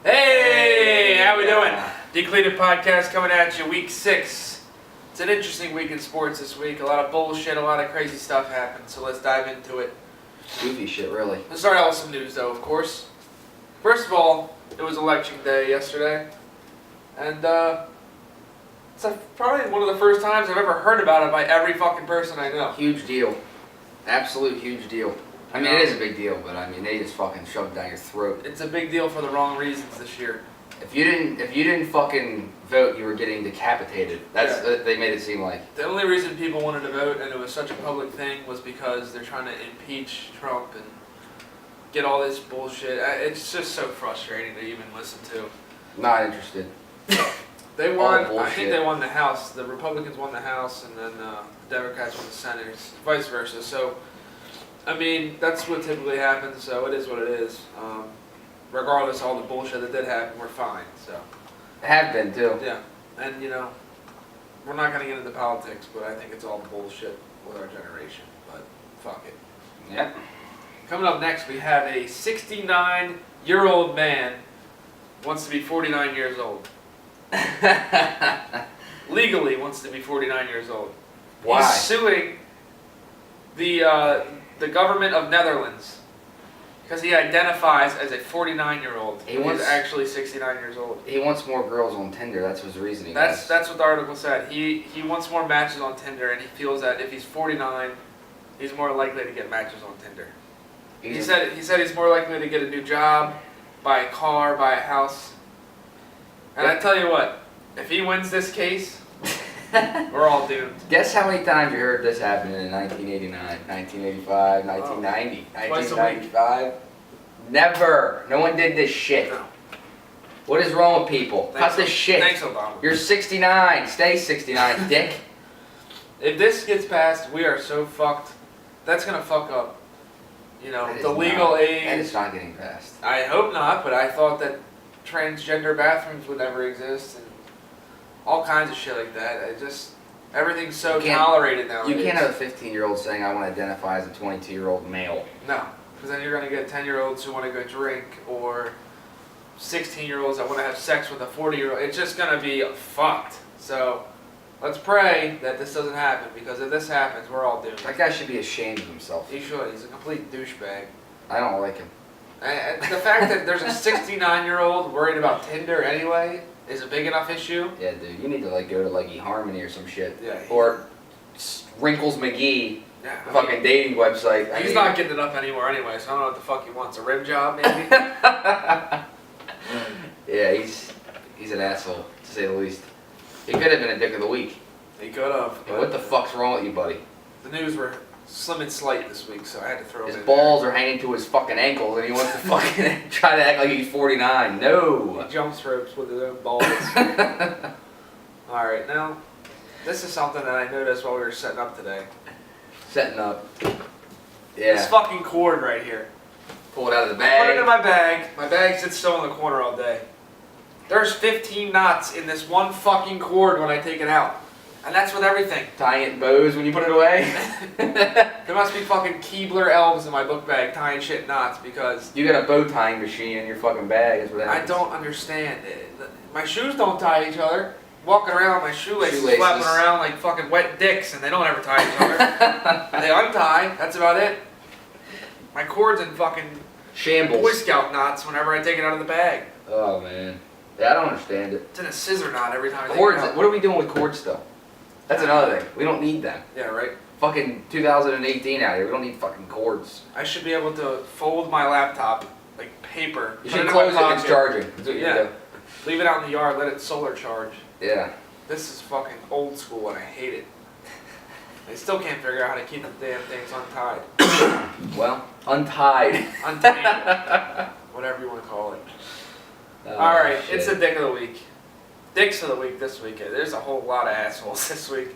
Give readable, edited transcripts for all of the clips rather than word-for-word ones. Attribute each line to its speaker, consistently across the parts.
Speaker 1: Hey, how we doing? Decleated podcast coming at you, week 6. It's an interesting week in sports this week. A lot of bullshit, a lot of crazy stuff happened, so let's dive into it.
Speaker 2: Goofy shit, really.
Speaker 1: Let's start out with some news, though, of course. First of all, it was election day yesterday, and it's probably one of the first times I've ever heard about it by every fucking person I know.
Speaker 2: Huge deal. Absolute huge deal. I mean, it is a big deal, but I mean, they just fucking shoved it down your throat.
Speaker 1: It's a big deal for the wrong reasons this year.
Speaker 2: If you didn't fucking vote, you were getting decapitated. That's what they made it seem like.
Speaker 1: The only reason people wanted to vote, and it was such a public thing, was because they're trying to impeach Trump and get all this bullshit. It's just so frustrating to even listen to.
Speaker 2: Not interested.
Speaker 1: They won. I think they won the House. The Republicans won the House, and then the Democrats won the Senate. It's vice versa. So, I mean, that's what typically happens. So it is what it is. Regardless of all the bullshit that did happen, we're fine. So.
Speaker 2: Have been too.
Speaker 1: Yeah, and you know, we're not gonna get into politics, but I think it's all bullshit with our generation. But fuck it.
Speaker 2: Yep.
Speaker 1: Coming up next, we have a 69-year-old man wants to be 49 years old. Legally wants to be 49 years old.
Speaker 2: Why?
Speaker 1: He's suing the government of Netherlands because he identifies as a 49-year-old. He's actually 69 years old.
Speaker 2: He wants more girls on Tinder. That's his reasoning.
Speaker 1: That's what the article said. He wants more matches on Tinder, and he feels that if he's 49, he's more likely to get matches on Tinder. He said he's more likely to get a new job, buy a car, buy a house. And I tell you what, if he wins this case, we're all doomed.
Speaker 2: Guess how many times you heard this happen in 1989, 1985, 1990, 1995? Never. No one did this shit.
Speaker 1: No.
Speaker 2: What is wrong with people? Cut this shit.
Speaker 1: Thanks, Obama.
Speaker 2: You're 69. Stay 69, dick.
Speaker 1: If this gets passed, we are so fucked. That's going to fuck up, you know, the legal age.
Speaker 2: And it's not getting passed.
Speaker 1: I hope not, but I thought that transgender bathrooms would never exist and all kinds of shit like that. Everything's so tolerated now.
Speaker 2: You can't have a 15-year-old saying, I want to identify as a 22-year-old male.
Speaker 1: No, because then you're going to get 10-year-olds who want to go drink, or 16-year-olds that want to have sex with a 40-year-old. It's just going to be fucked. So let's pray that this doesn't happen, because if this happens, we're all doomed.
Speaker 2: That guy should be ashamed of himself.
Speaker 1: He should. He's a complete douchebag.
Speaker 2: I don't like him.
Speaker 1: And the fact that there's a 69-year-old worried about Tinder anyway is a big enough issue.
Speaker 2: Yeah, dude, you need to go to eHarmony or some shit.
Speaker 1: Yeah.
Speaker 2: Or Wrinkles McGee,
Speaker 1: yeah,
Speaker 2: the fucking dating website.
Speaker 1: He's not getting it up anymore anyway, so I don't know what the fuck he wants. A rim job, maybe?
Speaker 2: Yeah, he's an asshole, to say the least. He could have been a dick of the week.
Speaker 1: He could have.
Speaker 2: Yeah, what the fuck's wrong with you, buddy?
Speaker 1: The news were slim and slight this week, so I had to throw him in.
Speaker 2: His balls are hanging to his fucking ankles, and he wants to fucking try to act like he's 49. No.
Speaker 1: He jumps ropes with his own balls. Alright, now, this is something that I noticed while we were setting up today.
Speaker 2: Setting up. Yeah.
Speaker 1: This fucking cord right here.
Speaker 2: Pull it out of the bag.
Speaker 1: I put it in my bag. My bag sits still in the corner all day. There's 15 knots in this one fucking cord when I take it out. And that's with everything.
Speaker 2: Tying it in bows when you put it away?
Speaker 1: There must be fucking Keebler elves in my book bag tying shit knots because...
Speaker 2: You got a bow tying machine in your fucking bag is what happens.
Speaker 1: I don't understand it. My shoes don't tie each other. Walking around with my shoelaces flapping around like fucking wet dicks and they don't ever tie each other. They untie. That's about it. My cord's in fucking...
Speaker 2: Shambles.
Speaker 1: Boy Scout knots whenever I take it out of the bag.
Speaker 2: Oh, man. Yeah, I don't understand it.
Speaker 1: It's in a scissor knot every time I take
Speaker 2: Cords,
Speaker 1: it out.
Speaker 2: what are we doing with cords, though? That's another thing. We don't need them.
Speaker 1: Yeah, right?
Speaker 2: Fucking 2018 out here. We don't need fucking cords.
Speaker 1: I should be able to fold my laptop like paper.
Speaker 2: You should close it when it's charging. That's what you do.
Speaker 1: Leave it out in the yard, let it solar charge.
Speaker 2: Yeah.
Speaker 1: This is fucking old school and I hate it. I still can't figure out how to keep the damn things untied.
Speaker 2: Well, untied.
Speaker 1: Untangled. Whatever you want to call it.
Speaker 2: Oh,
Speaker 1: alright,
Speaker 2: shit.
Speaker 1: it's the dick of the week. Dicks of the week this week. There's a whole lot of assholes this week.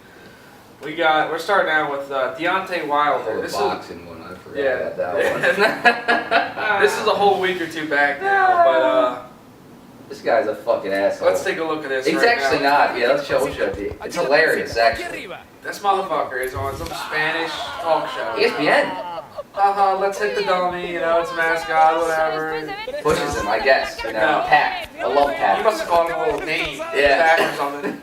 Speaker 1: We're starting out with Deontay Wilder.
Speaker 2: This boxing one, I forgot about that one.
Speaker 1: This is a whole week or two back now, but
Speaker 2: this guy's a fucking asshole.
Speaker 1: let's take a look at this.
Speaker 2: He's
Speaker 1: right
Speaker 2: actually
Speaker 1: now.
Speaker 2: not. Yeah, let's show it. It's hilarious, actually.
Speaker 1: This motherfucker is on some Spanish talk show.
Speaker 2: ESPN.
Speaker 1: let's hit the dummy, you know, it's a mascot, whatever.
Speaker 2: Pushes him, I guess. You know,
Speaker 1: No.
Speaker 2: Pat. I love
Speaker 1: You
Speaker 2: Pat.
Speaker 1: must have called him a little name,
Speaker 2: Yeah.
Speaker 1: back or something.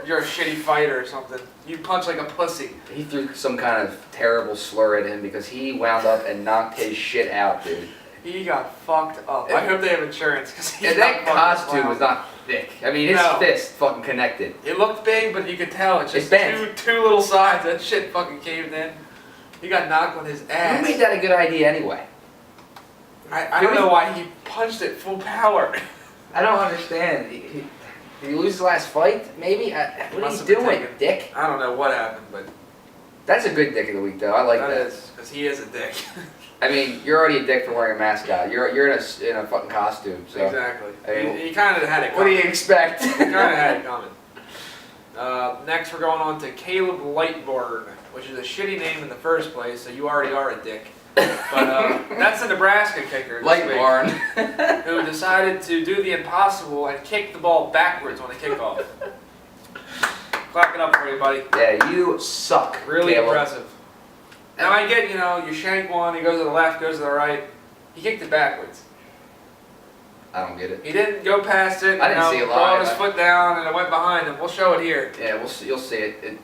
Speaker 1: You're a shitty fighter or something. You punch like a pussy.
Speaker 2: He threw some kind of terrible slur at him because he wound up and knocked his shit out, dude.
Speaker 1: He got fucked up. I hope they have insurance because he
Speaker 2: And that costume was not thick. I mean, his
Speaker 1: No.
Speaker 2: fist fucking connected.
Speaker 1: It looked big, but you could tell it's just
Speaker 2: It's bent.
Speaker 1: two little sides. That shit fucking caved in. He got knocked on his ass.
Speaker 2: Who made that a good idea anyway?
Speaker 1: I don't know why he punched it full power.
Speaker 2: I don't understand. Did he lose his last fight? Maybe? What are you
Speaker 1: Must have been
Speaker 2: doing,
Speaker 1: taken.
Speaker 2: dick?
Speaker 1: I don't know what happened, but
Speaker 2: That's a good dick of the week, though. I like
Speaker 1: that
Speaker 2: that.
Speaker 1: is because he is a dick.
Speaker 2: I mean, you're already a dick for wearing a mascot. You're in a fucking costume, so.
Speaker 1: Exactly.
Speaker 2: I mean,
Speaker 1: He kind of had it.
Speaker 2: What do you
Speaker 1: coming.
Speaker 2: expect?
Speaker 1: He kind of had it coming. Next, we're going on to Caleb Lightburn, which is a shitty name in the first place, so you already are a dick. But that's a Nebraska kicker this week,
Speaker 2: Lightborn.
Speaker 1: who decided to do the impossible and kick the ball backwards on a kickoff. Clap it up for you, buddy.
Speaker 2: Yeah, you suck.
Speaker 1: Really
Speaker 2: Caleb.
Speaker 1: impressive. Now I get, you know, you shank one, he goes to the left, goes to the right. He kicked it backwards.
Speaker 2: I don't get it.
Speaker 1: He didn't go past it.
Speaker 2: I didn't see it
Speaker 1: brought
Speaker 2: live.
Speaker 1: his foot down and it went behind him. We'll show it here.
Speaker 2: Yeah, we'll see, you'll see it.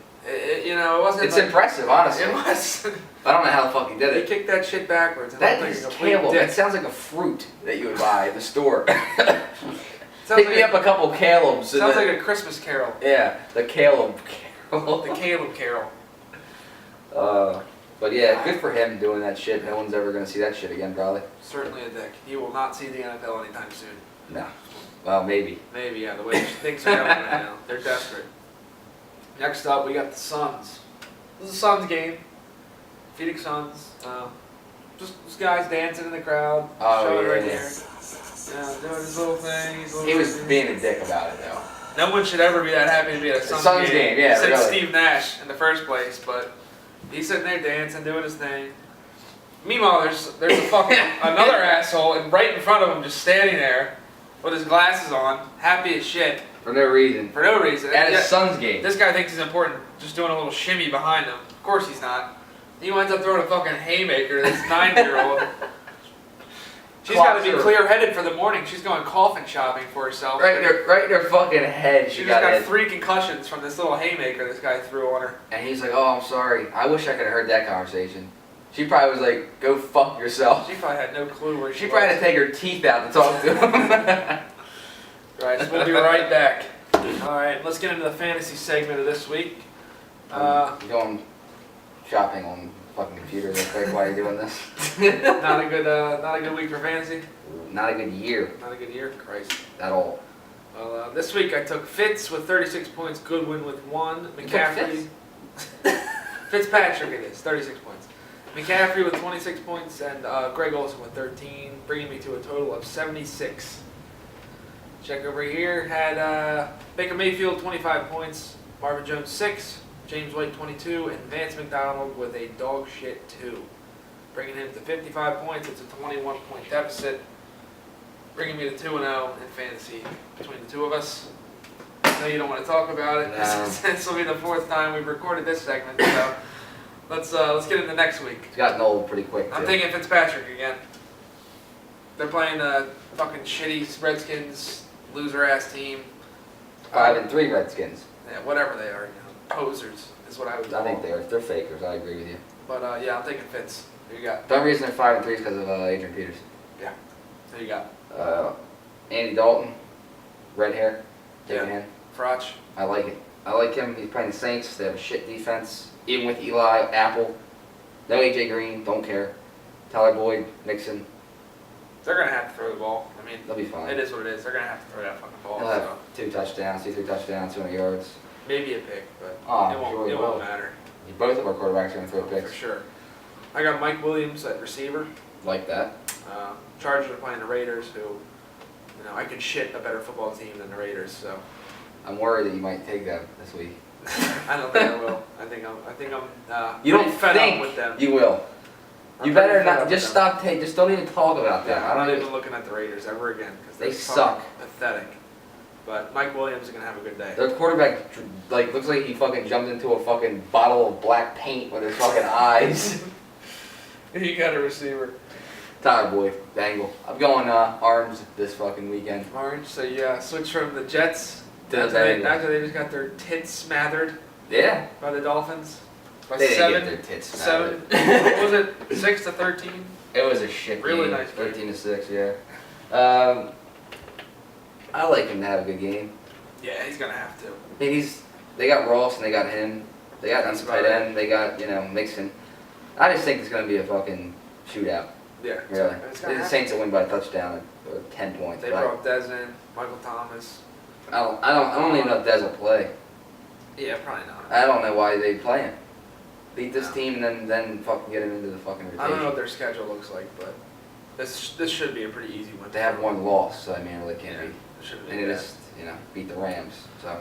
Speaker 1: You know, it wasn't.
Speaker 2: It's
Speaker 1: like,
Speaker 2: impressive, honestly.
Speaker 1: It was.
Speaker 2: I don't know how the fuck he did
Speaker 1: He
Speaker 2: it.
Speaker 1: kicked that shit backwards. And
Speaker 2: That
Speaker 1: looked
Speaker 2: is
Speaker 1: like a complete
Speaker 2: Caleb.
Speaker 1: dick.
Speaker 2: That sounds like a fruit that you would buy at the store.
Speaker 1: Sounds
Speaker 2: Pick
Speaker 1: like
Speaker 2: me up a couple Calebs.
Speaker 1: Sounds like a Christmas carol.
Speaker 2: Yeah, the Caleb.
Speaker 1: The Caleb carol.
Speaker 2: But yeah, good for him doing that shit. No one's ever gonna see that shit again, probably.
Speaker 1: Certainly a dick. He will not see the NFL anytime soon.
Speaker 2: No. Well, maybe.
Speaker 1: Maybe, yeah, the way things are going right now. They're desperate. Next up, we got the Suns. This is a Suns game. Phoenix Suns. Just this guy's dancing in the crowd.
Speaker 2: Oh,
Speaker 1: Show it
Speaker 2: yeah,
Speaker 1: right
Speaker 2: yeah.
Speaker 1: there. Yeah, doing his little thing. His little
Speaker 2: He was
Speaker 1: thing.
Speaker 2: being a dick about it, though.
Speaker 1: No one should ever be that happy to be at a Suns,
Speaker 2: Suns game, yeah,
Speaker 1: Except
Speaker 2: really.
Speaker 1: Steve Nash in the first place, but he's sitting there dancing, doing his thing. Meanwhile, there's a fucking another asshole and right in front of him, just standing there with his glasses on, happy as shit
Speaker 2: For no reason.
Speaker 1: for no reason.
Speaker 2: At
Speaker 1: And
Speaker 2: his
Speaker 1: yet,
Speaker 2: son's game.
Speaker 1: this guy thinks he's important, just doing a little shimmy behind him. Of course he's not. He winds up throwing a fucking haymaker to this 9-year-old. She's got to be
Speaker 2: Clocks her.
Speaker 1: clear-headed for the morning. She's going coffin shopping for herself.
Speaker 2: Right in her fucking head,
Speaker 1: She
Speaker 2: she
Speaker 1: just
Speaker 2: got
Speaker 1: got
Speaker 2: it.
Speaker 1: 3 concussions from this little haymaker this guy threw on her.
Speaker 2: And he's like, oh, I'm sorry. I wish I could have heard that conversation. She probably was like, go fuck yourself.
Speaker 1: She probably had no clue where
Speaker 2: She probably had to take her teeth out to talk to him.
Speaker 1: Right, so we'll be right back. Alright, let's get into the fantasy segment of this week.
Speaker 2: I'm going shopping on the fucking computer real quick while you're doing this.
Speaker 1: Not a good week for fantasy.
Speaker 2: Not a good year
Speaker 1: Not a good year. Christ.
Speaker 2: at all.
Speaker 1: Well, this week I took Fitz with 36 points, Goodwin with 1,
Speaker 2: took
Speaker 1: McCaffrey. Fitzpatrick it is, 36 points. McCaffrey with 26 points and Greg Olson with 13, bringing me to a total of 76. Check over here, had Baker Mayfield 25 points, Marvin Jones 6, James White 22, and Vance McDonald with a dog shit 2. Bringing him to 55 points, it's a 21-point deficit. Bringing me to 2-0 in fantasy between the two of us. I know you don't want to talk about it.
Speaker 2: No.
Speaker 1: This will be the 4th time we've recorded this segment, so let's get into next week.
Speaker 2: It's gotten old pretty quick, too.
Speaker 1: I'm thinking Fitzpatrick again. They're playing the fucking shitty Redskins loser ass team.
Speaker 2: 5-3 Redskins.
Speaker 1: Yeah, whatever they are, you know, posers is what I would call
Speaker 2: I think
Speaker 1: them.
Speaker 2: they're fakers. I agree with you.
Speaker 1: But yeah, I'm taking Fitz. Who you got?
Speaker 2: The only reason they're 5-3 is because of Adrian Peterson.
Speaker 1: Who you got?
Speaker 2: Andy Dalton, red hair, taking
Speaker 1: Yeah.
Speaker 2: in.
Speaker 1: Frotch.
Speaker 2: I like it. I like him. He's playing the Saints. They have a shit defense. Even with Eli, Apple, no AJ Green, don't care. Tyler Boyd, Mixon,
Speaker 1: They're gonna have to throw the ball. I mean,
Speaker 2: they'll be fine.
Speaker 1: it is what it is. They're gonna have to throw that fucking ball.
Speaker 2: He'll have
Speaker 1: So
Speaker 2: 2 touchdowns, 3 touchdowns, 200 yards.
Speaker 1: maybe a pick, but
Speaker 2: Oh,
Speaker 1: it won't.
Speaker 2: sure he
Speaker 1: It won't
Speaker 2: will.
Speaker 1: matter
Speaker 2: Both of our quarterbacks are going to throw
Speaker 1: for
Speaker 2: picks.
Speaker 1: sure. I got Mike Williams at receiver.
Speaker 2: Like that.
Speaker 1: Chargers are playing the Raiders, who, you know, I could shit a better football team than the Raiders. So
Speaker 2: I'm worried that you might take them this week.
Speaker 1: I don't think I will. I think I'm.
Speaker 2: You don't
Speaker 1: pretty fed
Speaker 2: think
Speaker 1: up with them.
Speaker 2: you will.
Speaker 1: I'm
Speaker 2: You
Speaker 1: pretty
Speaker 2: better
Speaker 1: fed up
Speaker 2: not.
Speaker 1: with
Speaker 2: Just
Speaker 1: them.
Speaker 2: stop. Just don't even talk about them.
Speaker 1: Yeah,
Speaker 2: I
Speaker 1: I'm not
Speaker 2: don't
Speaker 1: even looking at the Raiders ever again because
Speaker 2: They suck.
Speaker 1: Pathetic. But Mike Williams is gonna have a good day.
Speaker 2: Their quarterback like looks like he fucking jumped into a fucking bottle of black paint with his fucking eyes.
Speaker 1: You got a receiver.
Speaker 2: Tyler Boyd, Bengal. I'm going orange this fucking weekend.
Speaker 1: Orange. So you switch from the Jets
Speaker 2: After
Speaker 1: they just got their tits smothered.
Speaker 2: Yeah.
Speaker 1: By the Dolphins. By
Speaker 2: They didn't
Speaker 1: 7.
Speaker 2: get their tits
Speaker 1: Seven.
Speaker 2: smothered.
Speaker 1: What was it? 6-13.
Speaker 2: It was a shit
Speaker 1: Really
Speaker 2: game.
Speaker 1: nice game.
Speaker 2: 13-6, yeah. I like him to have a good game.
Speaker 1: Yeah, he's gonna have to.
Speaker 2: I mean, they got Ross and they got him. They got
Speaker 1: That's
Speaker 2: tight
Speaker 1: about
Speaker 2: end. They got, Mixon. I just think it's going to be a fucking shootout.
Speaker 1: Yeah.
Speaker 2: Really.
Speaker 1: It's
Speaker 2: The
Speaker 1: gonna happen.
Speaker 2: Saints will win by a touchdown or 10 points.
Speaker 1: They
Speaker 2: but
Speaker 1: brought Dez in, Michael Thomas.
Speaker 2: I don't even know if Dez will play.
Speaker 1: Yeah, probably not.
Speaker 2: I don't know why they play him. Beat this
Speaker 1: No.
Speaker 2: team and then fucking get him into the fucking rotation.
Speaker 1: I don't know what their schedule looks like, but this should be a pretty easy one.
Speaker 2: They have one loss, so I mean, it really can't
Speaker 1: Yeah,
Speaker 2: be.
Speaker 1: it shouldn't be
Speaker 2: And it
Speaker 1: bad.
Speaker 2: just, beat the Rams. So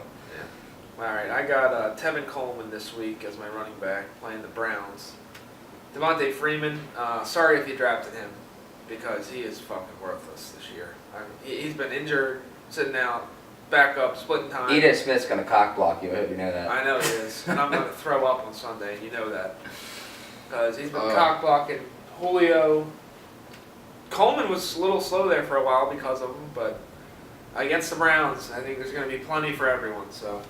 Speaker 1: All right, I got Tevin Coleman this week as my running back playing the Browns. Devontae Freeman, sorry if you drafted him because he is fucking worthless this year. He's been injured, sitting out, backup, splitting time.
Speaker 2: Edith Smith's gonna cock block you. I hope you know that.
Speaker 1: I know he is, and I'm going to throw up on Sunday, and you know that. Because he's been
Speaker 2: Oh.
Speaker 1: cock blocking Julio. Coleman was a little slow there for a while because of him, but against the Browns, I think there's going to be plenty for everyone. So.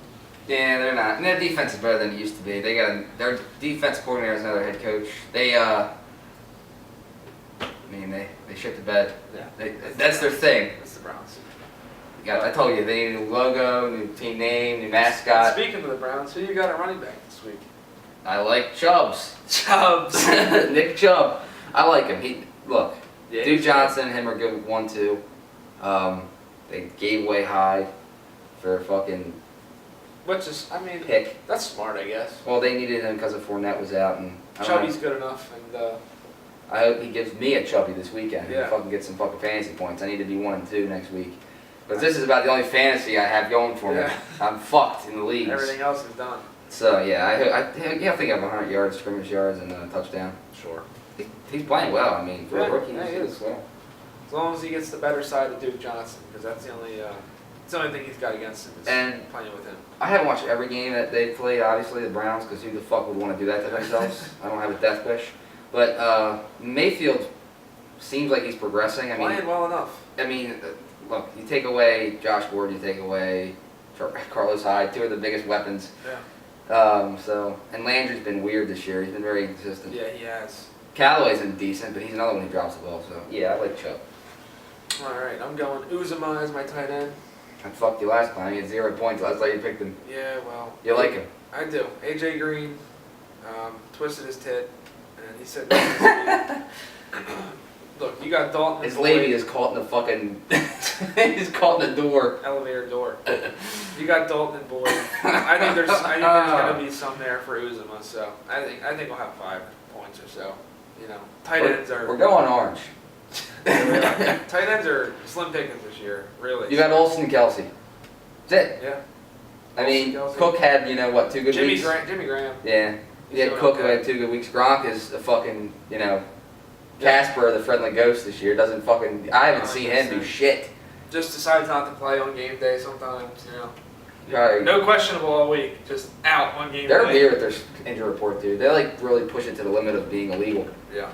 Speaker 2: Yeah, they're not. And their defense is better than it used to be. They got their defense coordinator is another head coach. They shit the bed.
Speaker 1: Yeah.
Speaker 2: That's their thing.
Speaker 1: That's the Browns.
Speaker 2: I told you they need a new logo, new team name, new mascot.
Speaker 1: Speaking of the Browns, who you got at running back this week?
Speaker 2: I like Chubbs.
Speaker 1: Chubbs.
Speaker 2: Nick Chubb. I like him.
Speaker 1: Yeah,
Speaker 2: Duke Johnson and him are good 1-2. They gave way high for fucking
Speaker 1: Which is, I mean,
Speaker 2: pick.
Speaker 1: that's smart, I guess.
Speaker 2: Well, they needed him because of Fournette was out, and I don't know.
Speaker 1: Chubby's good enough, and
Speaker 2: I hope he gives me a Chubby this weekend.
Speaker 1: Yeah.
Speaker 2: And fucking get some fucking fantasy points. I need to be 1-2 next week. Because this is about the only fantasy I have going for me.
Speaker 1: Yeah.
Speaker 2: I'm fucked in the leagues.
Speaker 1: everything else is done.
Speaker 2: So yeah, I think I have 100 yards, scrimmage yards, and a touchdown.
Speaker 1: Sure.
Speaker 2: He's playing well. I mean, for
Speaker 1: Yeah,
Speaker 2: a rookie,
Speaker 1: yeah, he
Speaker 2: he's
Speaker 1: is.
Speaker 2: well.
Speaker 1: As long as he gets the better side of Duke Johnson, because that's the only thing he's got against him is
Speaker 2: And-
Speaker 1: playing with him.
Speaker 2: I haven't watched every game that they've played, obviously, the Browns, because who the fuck would want to do that to themselves? I don't have a death wish. But Mayfield seems like he's progressing.
Speaker 1: Playing well enough.
Speaker 2: Look, you take away Josh Gordon, you take away Carlos Hyde, two of the biggest weapons.
Speaker 1: Yeah.
Speaker 2: And Landry's been weird this year. He's been very inconsistent.
Speaker 1: Yeah, he has.
Speaker 2: Callaway's been decent, but he's another one who drops the ball. So yeah, I like Chubb.
Speaker 1: All right, I'm going Uzuma as my tight end.
Speaker 2: I fucked you last time. He had 0 points last time you picked him.
Speaker 1: Yeah, well.
Speaker 2: You like him?
Speaker 1: I do. AJ Green twisted his tit, and he said, "This Look, you got Dalton.
Speaker 2: His
Speaker 1: and
Speaker 2: lady
Speaker 1: Boyd.
Speaker 2: is caught in the fucking. He's caught in the door.
Speaker 1: Elevator door. You got Dalton and Boyd. I think there's gonna be some there for Uzuma, so I think we'll have 5 points or so. Tight ends are
Speaker 2: We're going orange.
Speaker 1: tight ends are slim pickings this year, really.
Speaker 2: You got Olsen and Kelsey. That's it.
Speaker 1: Yeah.
Speaker 2: I mean,
Speaker 1: Kelsey.
Speaker 2: Cook had 2 good
Speaker 1: Jimmy
Speaker 2: weeks.
Speaker 1: Graham.
Speaker 2: Yeah.
Speaker 1: He's
Speaker 2: You had
Speaker 1: doing
Speaker 2: Cook who
Speaker 1: okay.
Speaker 2: had 2 good weeks. Gronk is a fucking Casper, the friendly ghost this year. Doesn't fucking. I haven't seen him do shit.
Speaker 1: Just decides not to play on game day sometimes.
Speaker 2: Right.
Speaker 1: No questionable all week, just out on game
Speaker 2: They're
Speaker 1: day.
Speaker 2: weird with their injury report, dude. They really push it to the limit of being illegal.
Speaker 1: Yeah.